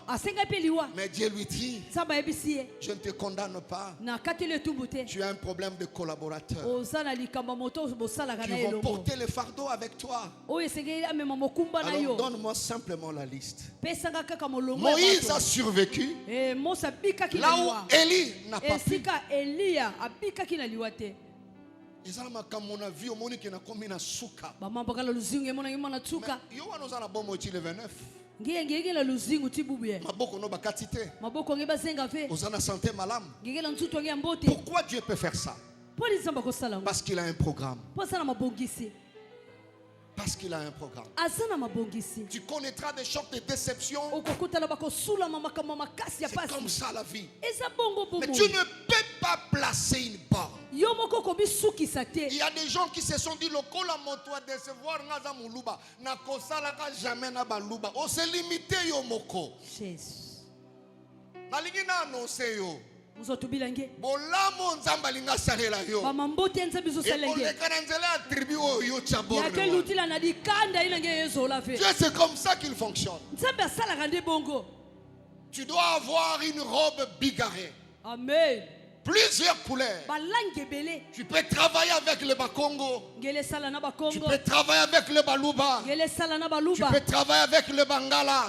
Mais Dieu lui dit, je ne te condamne pas. Tu as un problème de collaborateur. Qui vont porter le fardeau avec toi. Alors donne-moi simplement la liste. Moïse a survécu là où Élie n'a pas pu. Pourquoi Dieu peut faire ça? Parce qu'il a un programme. Parce qu'il a un programme. Tu connaîtras des chocs de déception. C'est comme ça la vie. Mais tu ne peux pas placer une borne. Il y a des gens qui se sont dit lokola moto a décevoir ngaza muluba na kosala ka jamais na baluba. On s'est limité yo moko. Na lingi na annoncer yo. Bolamo nzamba linga salela yo. Dieu, c'est comme ça qu'il fonctionne. Tu dois avoir une robe bigarrée. Amen. Plusieurs couleurs. Tu peux travailler avec le Bakongo. Tu peux travailler avec le Baluba. Tu peux travailler avec le Bangala.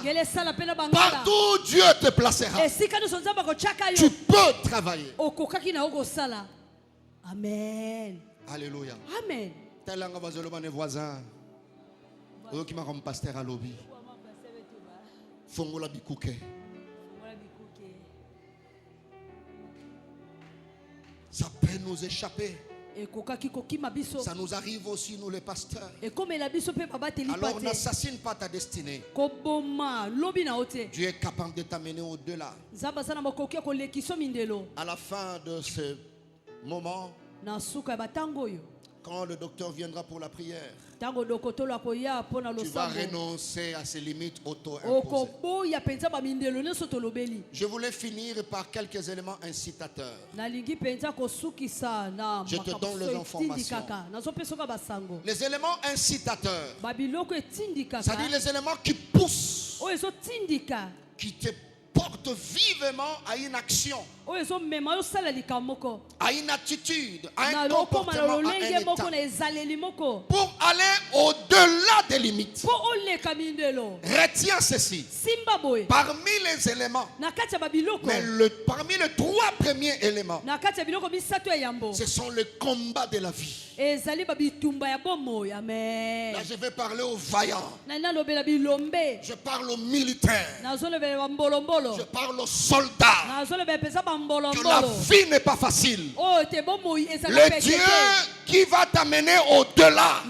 Partout où Dieu te placera, tu peux travailler. Amen. Alléluia. Amen. Tel est voisin. Qui m'a comme pasteur à lobby. Fongola bikouke. Ça peut nous échapper. Ça nous arrive aussi, nous les pasteurs. Alors n'assassine pas ta destinée. Dieu est capable de t'amener au-delà. À la fin de ce moment, quand le docteur viendra pour la prière, tu vas renoncer à ces limites auto-imposées. Je voulais finir par quelques éléments incitateurs. Je te donne les informations. Les éléments incitateurs, c'est-à-dire les éléments qui poussent, qui te portent vivement à une action, à une attitude, à un comportement, à un état, pour aller au-delà des limites. Retiens ceci. Parmi les éléments, mais parmi les trois premiers éléments, ce sont les combats de la vie. Là, je vais parler aux vaillants. Je parle aux militaires. Je parle aux soldats. Que la vie n'est pas facile. Le Dieu qui va t'amener au-delà,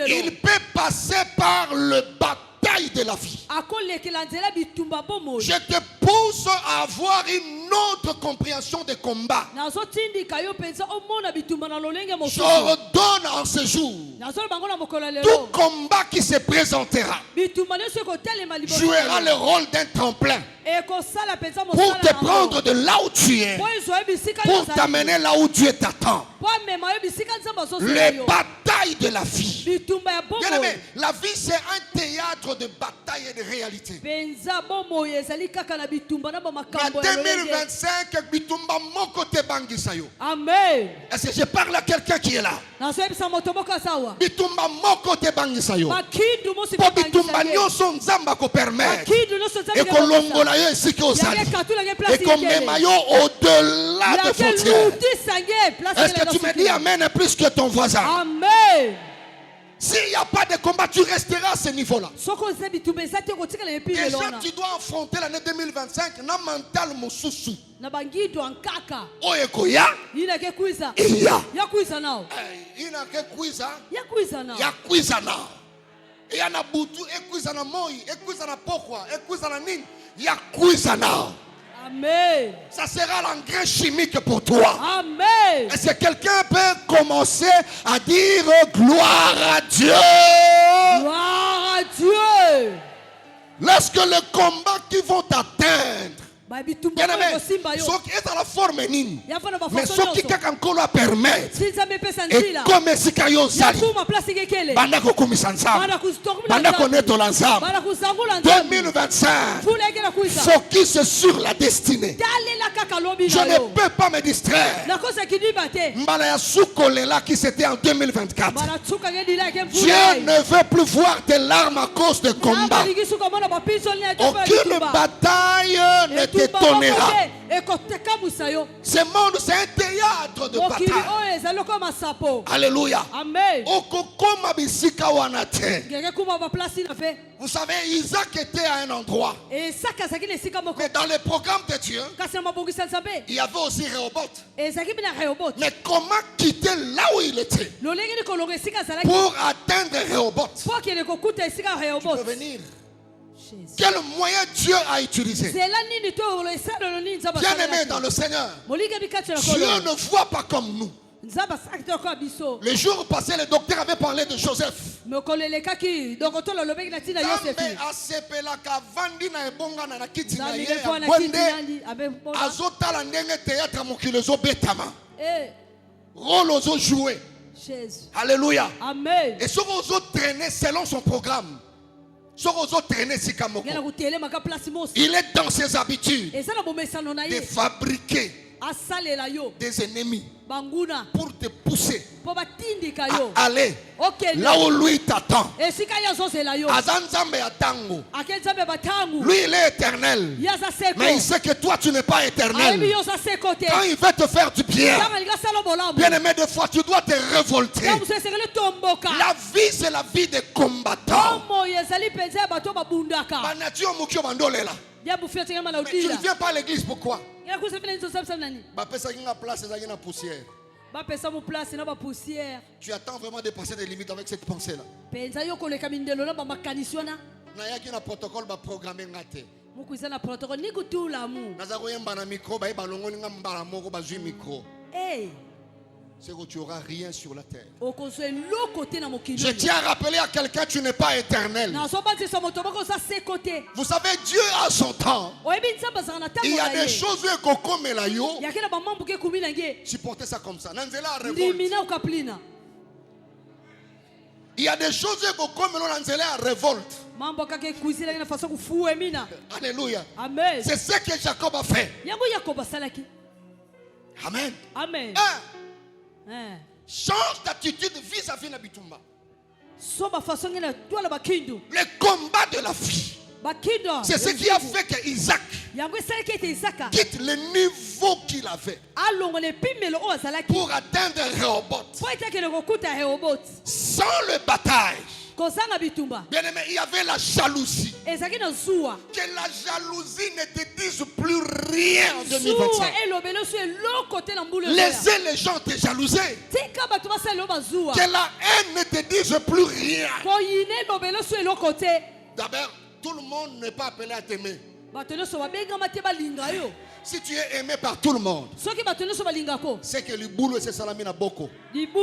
il peut passer par le bataille de la vie. Je te pousse à avoir une autre compréhension des combats. Je ordonne en ce jour tout combat qui se présentera jouera le rôle d'un tremplin pour te prendre de là où tu es, pour t'amener là où Dieu t'attend. Les batailles de la vie. Bien aimé, la vie c'est un théâtre de bataille et de réalité. En 2025, bitumba mon côté bangisayo. Amen. Est-ce que je parle à quelqu'un qui est là? Bitumba mon côté bangisayo. Pour bitumba nyoso nzamba ko permettre. Et qu'on longola yo ici ko sali. Et qu'on mema yo au-delà de frontières. Est-ce que tu me dis amen plus que ton voisin? Amen. S'il n'y a pas de combat, tu resteras à ce niveau-là. Déjà, tu dois affronter l'année 2025 na mental mosusu. Oyekoya. Il y a il y a butu ekuizana moi ekuizana pokwa ekuizana nini ya kuizana. Amen. Ça sera l'engrais chimique pour toi. Amen. Est-ce que quelqu'un peut commencer à dire gloire à Dieu? Gloire à Dieu. Lorsque les combats qui vont t'atteindre, bien aimé, ceux qui est à la forme nini, mais ceux qui encore la permettent, et comme si kayo zali, banda ko kumisanza, banda ko neto lanza, 2025, focus sur la destinée. Je ne peux pas me distraire. Mbala ya sukolela qui c'était en 2024. Dieu ne veut plus voir tes larmes à cause de combats. Aucune bataille ne t'étonnera. Ce monde, c'est un théâtre de bataille. Alléluia. Amen. Vous savez, Isaac était à un endroit. Mais dans le programme de Dieu, il y avait aussi Rehoboth. Mais comment quitter là où il était pour atteindre Rehoboth? Tu peux venir. Quel moyen Dieu a utilisé? Bien aimé dans le Seigneur, Dieu ne voit pas comme nous. Le jour passé, le docteur avait parlé de Joseph. Alléluia. Amen. Et ce qu'on traîner selon son programme. Il est dans ses habitudes de fabriquer des ennemis pour te pousser à aller là où lui t'attend. Lui il est éternel, mais il sait que toi tu n'es pas éternel. Quand il veut te faire du bien, bien aimé, de fois tu dois te révolter. La vie c'est la vie des combattants. Mais tu ne viens pas à l'église, pourquoi? Tu attends vraiment de passer des limites avec cette pensée-là. C'est que tu n'auras rien sur la terre. Je tiens à rappeler à quelqu'un, tu n'es pas éternel. Vous savez, Dieu a son temps. Il y a des choses comme la yo. Supportez ça comme ça. Il y a des choses comme la révolte. Alléluia. C'est ce que Jacob a fait. Amen. Amen. Change d'attitude vis-à-vis de Bitumba. Le combat de la vie. C'est ce qui a fait que Isaac quitte le niveau qu'il avait pour atteindre Rehoboth. Sans le bataille, bien aimé, il y avait la jalousie. Que la jalousie ne te dise plus rien en 2025. Laissez les gens te jalouser. Que la haine ne te dise plus rien. D'abord, tout le monde n'est pas appelé à t'aimer. Si tu es aimé par tout le monde, c'est que le boulot c'est salamina boko. C'est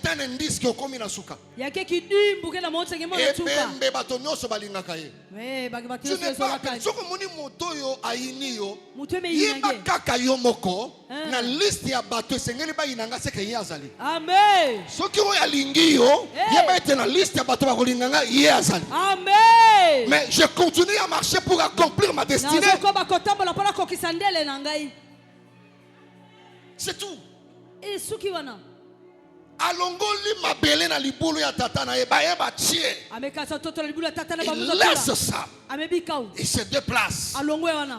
un indice que comme il a souka. Tu n'es pas appelé. Ce que moni moto yo aini yo. Yeba kaka yo moko. Na liste ya bato sengeli ba inanga seke yazali. Amen. Ce qui yo alingi yo. Yeba ete na liste ya bato ba kolinganga yazali. Amen. Mais je continue à marcher pour accomplir ma destinée. C'est tout. Alongoli mabele na libulu ya tata na eba eba tie. Il laisse ça. Il se déplace.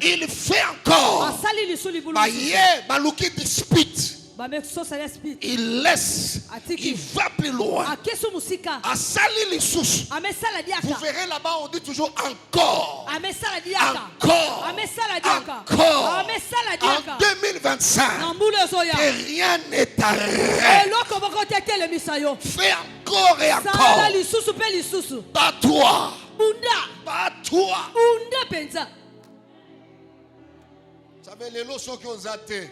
Il fait encore. Baye baluki dispute. Il laisse. Il va plus loin. Asali les sous. Vous verrez là-bas, on dit toujours encore. Encore. Encore. En 2025. Et rien ne t'arrête. Fais encore et encore. Bats-toi. Bats-toi. Savez les lois qui ont été.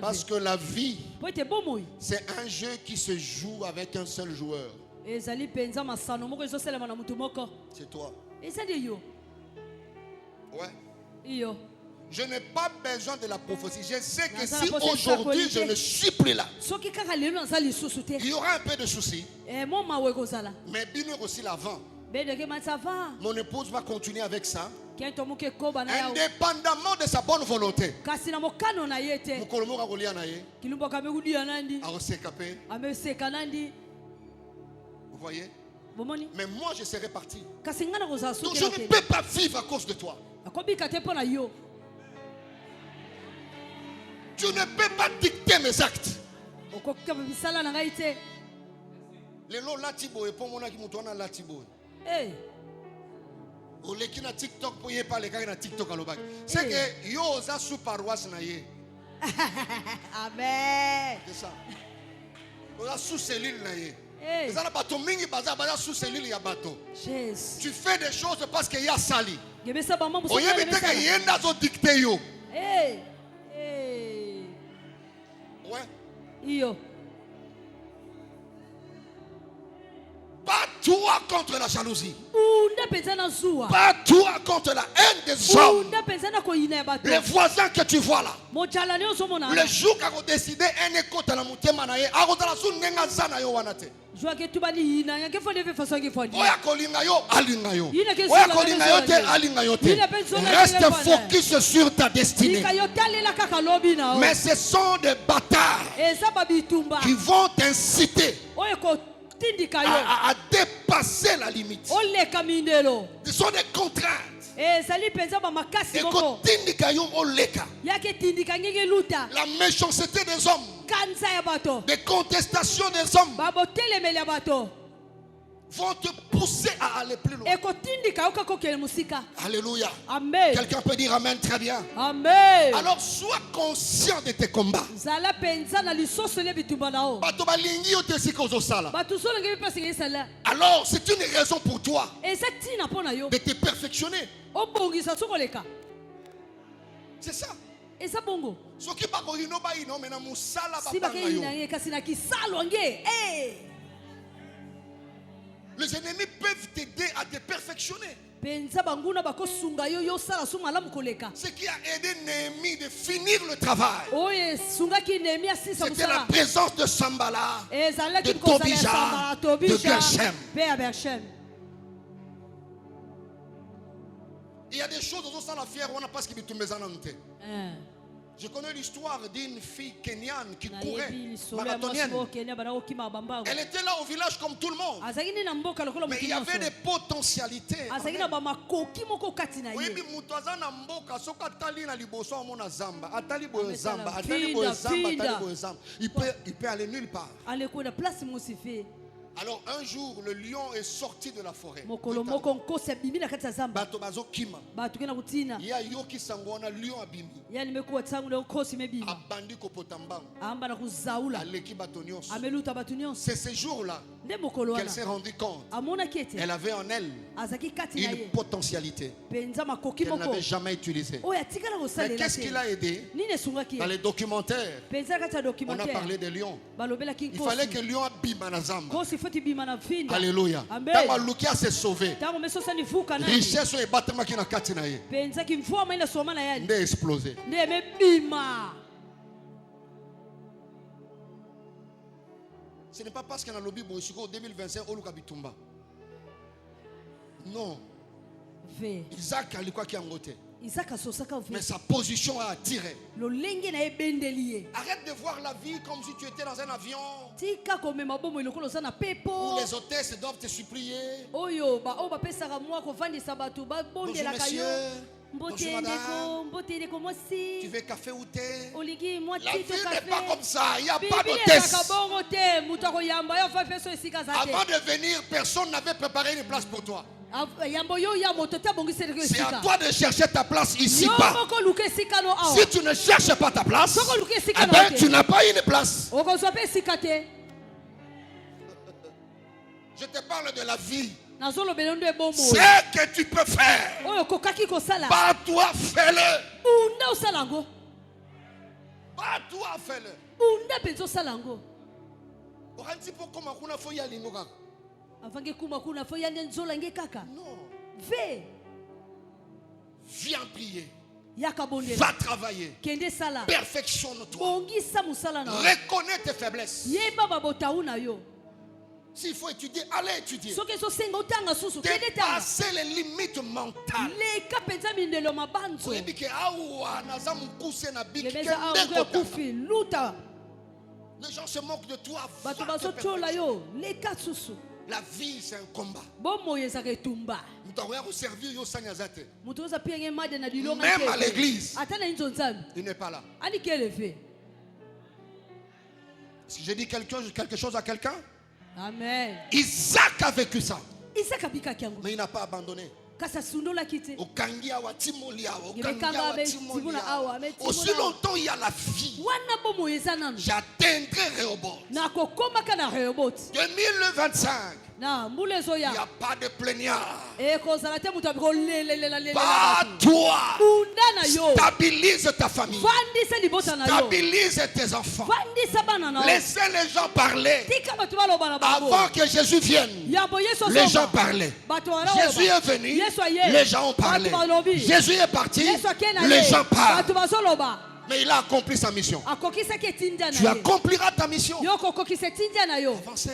Parce que la vie, c'est un jeu qui se joue avec un seul joueur. C'est toi. Ouais. Je n'ai pas besoin de la prophétie. Je sais que si aujourd'hui je ne suis plus là, il y aura un peu de soucis. Mais bien aussi l'avant. Mon épouse va continuer avec ça. Indépendamment de sa bonne volonté. Vous voyez? Mais moi je serai parti. Donc je ne peux pas vivre à cause de toi. Tu ne peux pas dicter mes actes. Les lots latibo et pour mon aki mutona latibo. Ou les qui na TikTok pour y parler quand na TikTok à l'obag. C'est que yo osa sous paroisse na ye. Amen. C'est ça. Osa sous cellule na ye. Ça n'a pas ton mingi baza baza sous cellule ya bateau. Tu fais des choses parce qu'il y a sali. Oye bete que yenda zo dicter yo. Ouais. Yo. Bats-toi contre la jalousie. Pas toi contre la haine des hommes. Les voisins que tu vois là. Le jour qu'on a décidé un écho de la montée manaye, a la sous nenga zana yo wanate. Oya kolinga yo alinga yo. Oya kolinga yo te alinga yo te. Reste focus sur ta destinée. Mais ce sont des bâtards qui vont t'inciter à dépasser la limite. Ce sont des contraintes. La méchanceté des hommes, des contestations des hommes vont te pousser à aller plus loin. Alléluia. Amen. Quelqu'un peut dire Amen très bien. Amen. Alors sois conscient de tes combats. Alors c'est une raison pour toi de te perfectionner. C'est ça. Les ennemis peuvent t'aider à te perfectionner. Ce qui a aidé Néhémie de finir le travail, c'était la présence de Sambala, de Tobija, de Geshem. Il y a des choses dont on a fier, on n'a pas ce qui est maison. Je connais l'histoire d'une fille kenyane qui courait, marathonienne. Elle était là au village comme tout le monde. Mais il y avait des potentialités. Il peut aller nulle part. Alors un jour, le lion est sorti de la forêt. Il y a Yoki Sangwana, lion abimi. Abandi Kopotambang. C'est ce jour-là qu'elle s'est rendue compte. Elle avait en elle une potentialité qu'elle n'avait jamais utilisée. Mais qu'est-ce qui l'a aidé? Dans les documentaires, on a parlé des lions. Il fallait que le lion abîme en azam. Alléluia. Tant Lukia s'est sauvé. Richesse et bâtiment qui n'a qu'à tinaye. N'est explosé. Ce n'est pas parce qu'on a lobby en 2025 au Lukabitumba. Non. Isaac a quoi qui a ngoté. Mais sa position a attiré. Arrête de voir la vie comme si tu étais dans un avion où les hôtesses doivent te supplier. Bonjour monsieur, bonjour madame, tu veux café ou thé? La vie n'est pas comme ça, il n'y a pas d'hôtesse. Avant de venir, personne n'avait préparé une place pour toi. C'est à toi de chercher ta place ici-bas. Si tu ne cherches pas ta place, eh ben, tu n'as pas une place. Je te parle de la vie. Ce que tu peux faire, pas toi, fais-le. Pas toi, fais-le. Non. Viens prier. Va travailler. Perfectionne-toi. Reconnais tes faiblesses. S'il faut étudier, allez étudier. Dépasser les limites mentales. Les gens se moquent de toi. La vie, c'est un combat. Même à l'église, il n'est pas là. Si je dis quelque chose à quelqu'un, Amen. Isaac a vécu ça. Mais il n'a pas abandonné. Aussi longtemps il y a la vie, j'atteindrai Rehoboth. 2025. Il n'y a pas de plaignard. Pas toi. Stabilise ta famille. Stabilise tes enfants. Laissez les gens parler. Avant que Jésus vienne, les gens parlaient. Jésus est venu, les gens ont parlé. Jésus est parti, les gens parlent. Mais il a accompli sa mission. Tu accompliras ta mission. Avancez.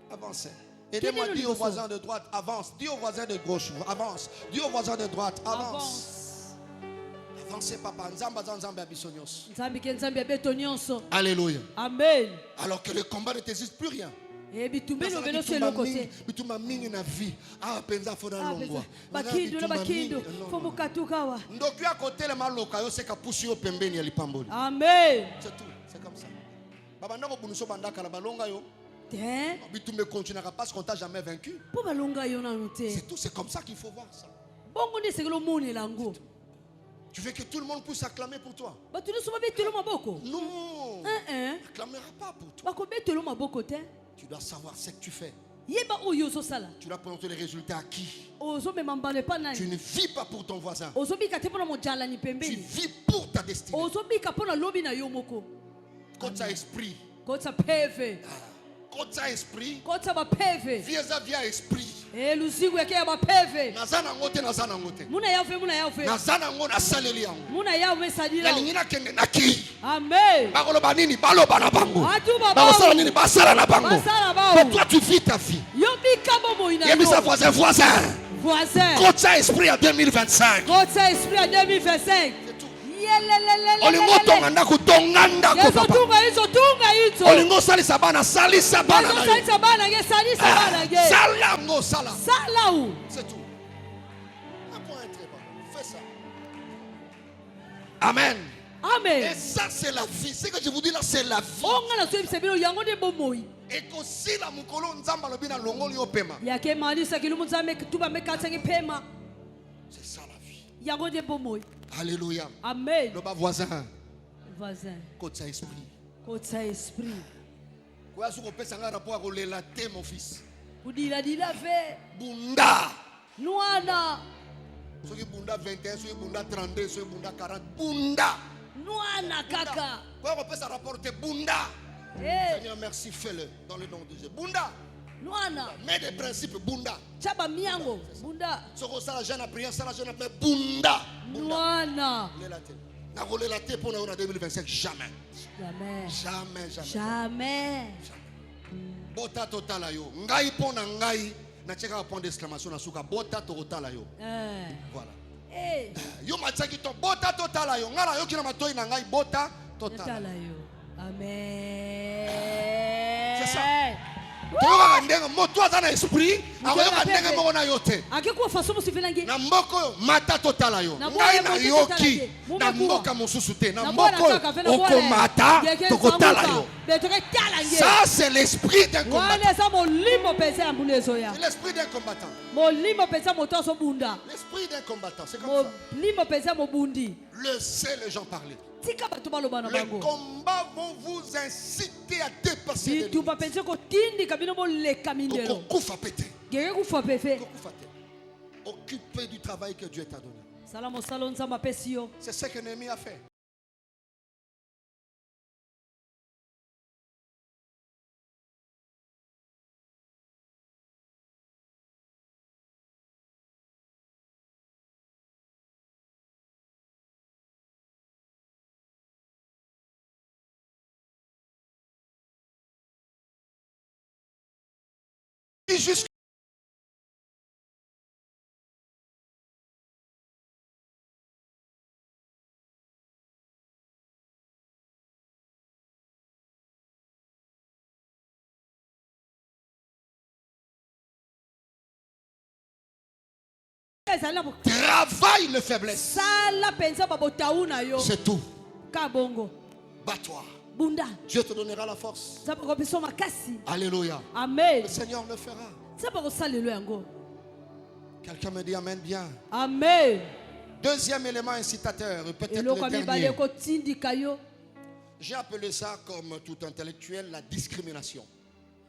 Avancez. Aidez-moi, dis au voisin de droite, avance. Dis au voisin de gauche, avance. Dis au voisin de droite, avance. Avancez, papa. Alléluia. Amen. Alors que le combat ne t'existe plus rien. Amen. C'est tout, c'est comme ça. Parce qu'on t'a jamais vaincu. C'est tout, c'est comme ça qu'il faut voir ça. Tu veux que tout le monde puisse acclamer pour toi? Non, n'acclamera pas pour toi. Tu dois savoir ce que tu fais. Tu dois prononcer les résultats à qui? Tu ne vis pas pour ton voisin. Tu vis pour ta destinée. Quand tu as esprit, quand tu as esprit, via esprit. Nazana ngote nazana ngona saleli yango na lingina kenge naki. Amen. Bakoloba nini baloba na bango, bakosala nini basala na bango. Mais toi tu vis ta vie. Yebisa voisin. Quand tu as esprit à 2025. Olingo tonga ndako tonga ndako papa. Olingo salisa bana salisa bana. Salango sala. C'est tout. Fais ça. Amen. Amen. Et ça c'est la vie. Ce que je vous dis là c'est la vie. Et qu'aussi la mukolo nzamba lobina longoli opema. C'est ça la vie. Alléluia. Amen. Le bas voisin. Côté esprit. Quoi sur peut s'en rapport à relater mon fils. Bunda. Noana. Soki bunda 21, soki bunda 32, soki bunda 40. Bunda. Noana kaka. Quoi on peut s'en rapporter bunda. Seigneur merci fais-le dans le nom de Jésus. Bunda. Noana. Mets des principes bunda. Chaba miango bunda. Soko sala jeune a prière, sala jeune a prière bunda. Noana. Na volé la tête pour nous en 2025 jamais. Bota totala yo. Ngai pona ngai na cheka point d'exclamation na suka bota totala yo. Voilà. Yo mataki to bota totala yo. Ngala yo kina matoi na ngai bota totala yo. Amen. C'est ça. Toyoka ndenge moto azana esprit akoyoka ndenge moko na yo te na mboko mata totala yo ngai na yoki na mboka mosusu te na mboko okomata tokotala yo. Ça c'est l'esprit d'un combattant. C'est l'esprit d'un combattant. L'esprit d'un combattant, c'est comme ça. Laissez les gens parler. Les combats vont vous inciter à dépasser les limites. Occupez du travail que Dieu t'a donné. C'est ce que Néhémie a fait. Jusqu'à travaille le faiblesse. C'est tout. Bats-toi. Dieu te donnera la force. Alléluia. Amen. Le Seigneur le fera. Quelqu'un me dit amen bien. Amen. Deuxième élément incitateur, peut-être le dernier. J'ai appelé ça comme tout intellectuel la discrimination.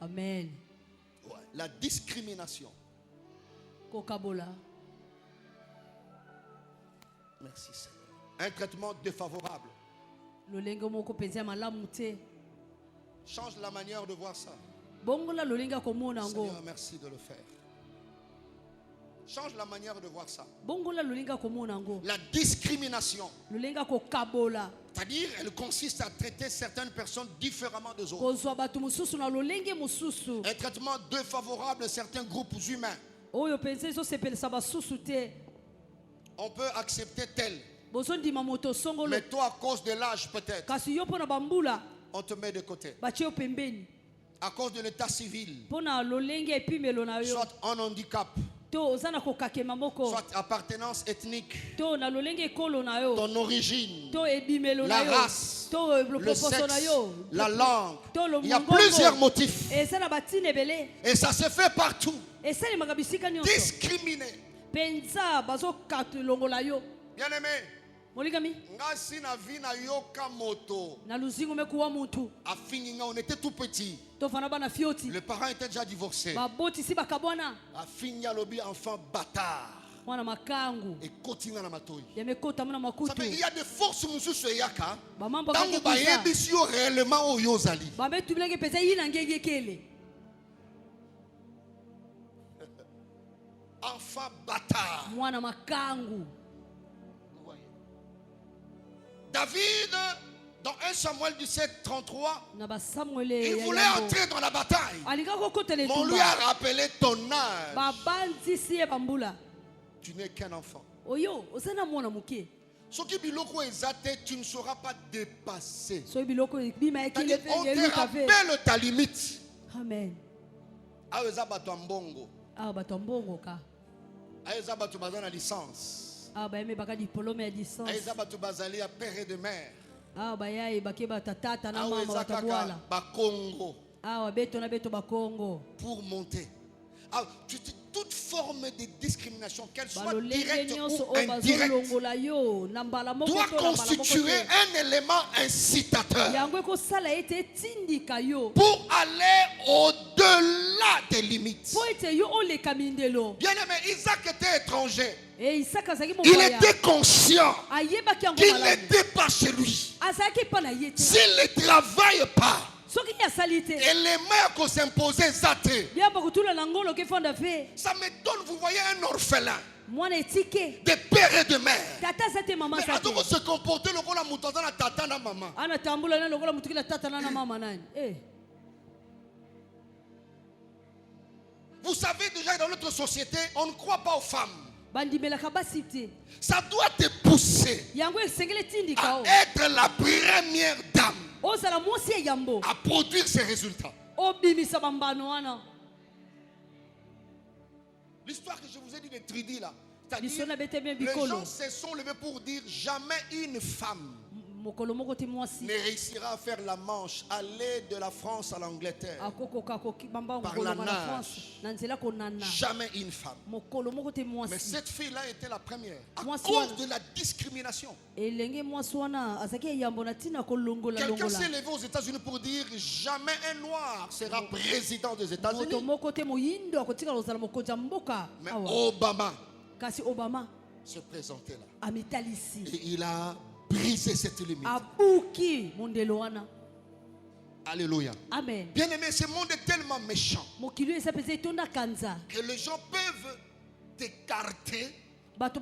Amen. Ouais, la discrimination. Merci Seigneur. Un traitement défavorable. Change la manière de voir ça. Seigneur, merci de le faire. Change la manière de voir ça. La discrimination. C'est-à-dire, elle consiste à traiter certaines personnes différemment des autres. Un traitement défavorable à certains groupes humains. On peut accepter tel. Mais toi, à cause de l'âge peut-être, on te met de côté. À cause de l'état civil, soit en handicap, soit appartenance ethnique, ton origine, la race, le sexe, la langue. Il y a plusieurs motifs. Et ça se fait partout. Discriminer. Bien-aimé, on était tout petit. Le parent était déjà divorcé. Enfant bâtard. Et continue dans ma toile. Il y a des forces réellement au Yozali. Enfant bâtard. David, dans 1 Samuel 17, 33, il voulait entrer dans la bataille. Mais on lui a rappelé ton âge. Tu n'es qu'un enfant. Ce qui biloko ezate, tu ne seras pas dépassé. On te rappelle ta limite. Amen. Aweza bato mbongo. Aweza bato bazana licence. Aweza bato bazali à père et de mère. Aweza kaka bakongo. Pour monter. Toute forme de discrimination, qu'elle soit directe ou indirecte, doit constituer un élément incitateur pour aller au-delà des limites. Bien aimé, Isaac était étranger. Il était conscient qu'il n'était pas chez lui. S'il ne travaille pas, et les mains qu'on s'imposait, ça m'étonne, vous voyez un orphelin de père et de mère. Mais à tout se comporter le la mouton na tata na maman. Vous savez déjà dans notre société, on ne croit pas aux femmes. Ça doit te pousser à être la première dame, à produire ces résultats. L'histoire que je vous ai dit de Tridi là, c'est-à-dire les gens se sont levés pour dire jamais une femme ne réussira à faire la manche, aller de la France à l'Angleterre par la nage. Jamais une femme. Mais cette fille-là était la première à cause de la discrimination. Quelqu'un s'est levé aux États-Unis pour dire jamais un noir sera président des États-Unis. Mais Obama se présentait là. Et il a brisé cette limite. Alléluia. Amen. Bien aimé, ce monde est tellement méchant que les gens peuvent t'écarter là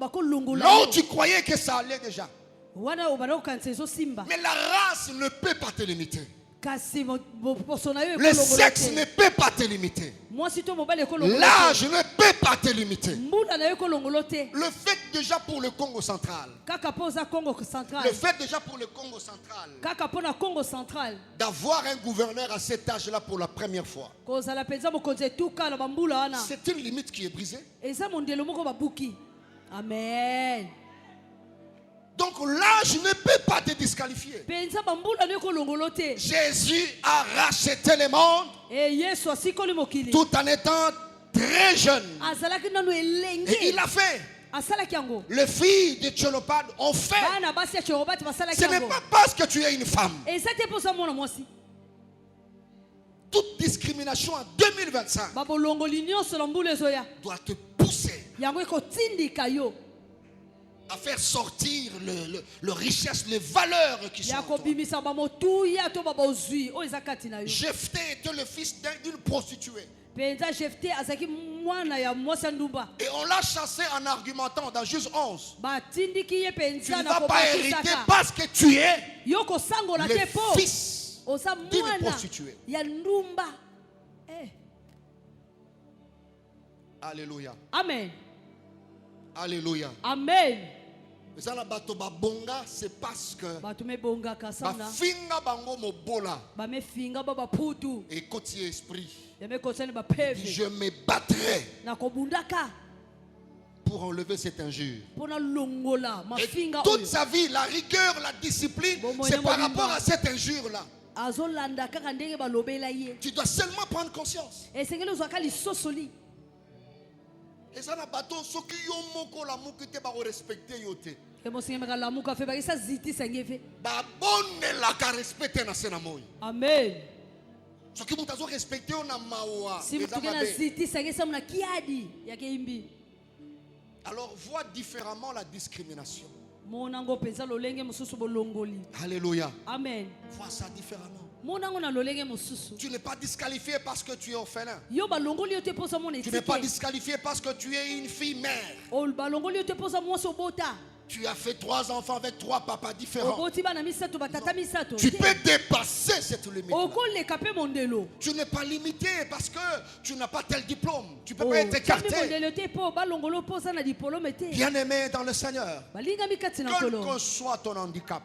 où tu croyais que ça allait déjà. Mais la race ne peut pas te limiter. Le sexe ne peut pas te limiter. L'âge ne peut pas te limiter. Le fait déjà pour le Congo central. Le fait déjà pour le Congo central. D'avoir un gouverneur à cet âge-là pour la première fois. C'est une limite qui est brisée. Amen. Donc l'âge ne peut pas te disqualifier. Jésus a racheté le monde tout en étant très très jeune. Et il a fait. Les filles de Tcholopad ont fait. Ce n'est pas parce que tu es une femme. Toute discrimination en 2025 doit te pousser à faire sortir le richesse, les valeurs qui sont en toi. Jephthé était le fils d'une prostituée. Et on l'a chassé en argumentant dans Juge 11. Tu ne vas pas hériter parce que tu es le fils d'une prostituée. Alléluia. Amen. Alléluia. Amen. C'est parce que finga bango mobola et côté esprit. Je me battrai pour enlever cette injure. Et toute sa vie, la rigueur, la discipline, c'est par rapport à cette injure-là. Tu dois seulement prendre conscience. Et ça n'a pas tout ce qui ont moko la mouki te ba respecter yote. Ba bonne la ka respecter na sena moy. Amen. Ce qui mutazo respecter on a mawa. Alors vois différemment la discrimination. Alléluia. Amen. Vois ça différemment. Tu n'es pas disqualifié parce que tu es orphelin. Tu n'es pas disqualifié parce que tu es une fille mère. Tu as fait 3 enfants avec 3 papas différents. Non. Tu peux dépasser cette limite. Tu n'es pas limité parce que tu n'as pas tel diplôme. Tu ne peux pas être écarté. Bien aimé dans le Seigneur, quel que soit ton handicap,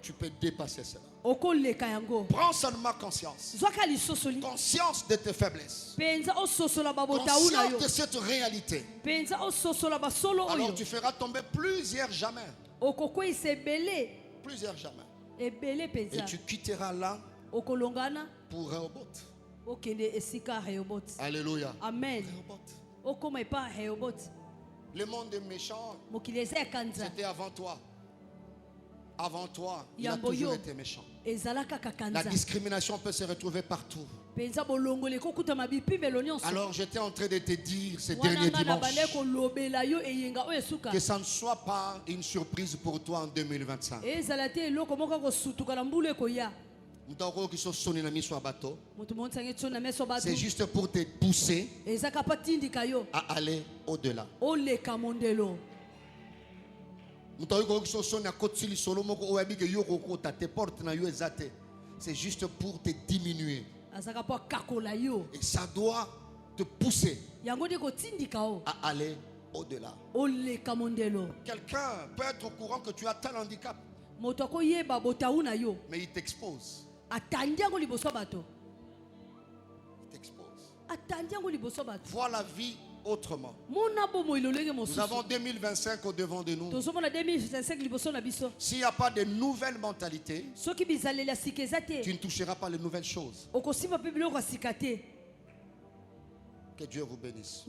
tu peux dépasser cela. Prends seulement conscience. Conscience de tes faiblesses. Conscience de cette réalité. Alors tu feras tomber plusieurs jamais. Plusieurs jamais. Et tu quitteras là pour Rehoboth. Alléluia. Amen. Le monde est méchant. C'était avant toi. Avant toi, il a toujours été méchant. La discrimination peut se retrouver partout. Alors j'étais en train de te dire ces derniers dimanches que ça ne soit pas une surprise pour toi en 2025. C'est juste pour te pousser à aller au-delà. C'est juste pour te diminuer. Et ça doit te pousser à aller au-delà. Quelqu'un peut être au courant que tu as tel handicap, mais il t'expose. Il t'expose. Vois la vie autrement. Nous avons 2025 au devant de nous. S'il n'y a pas de nouvelle mentalité, tu ne toucheras pas les nouvelles choses. Que Dieu vous bénisse.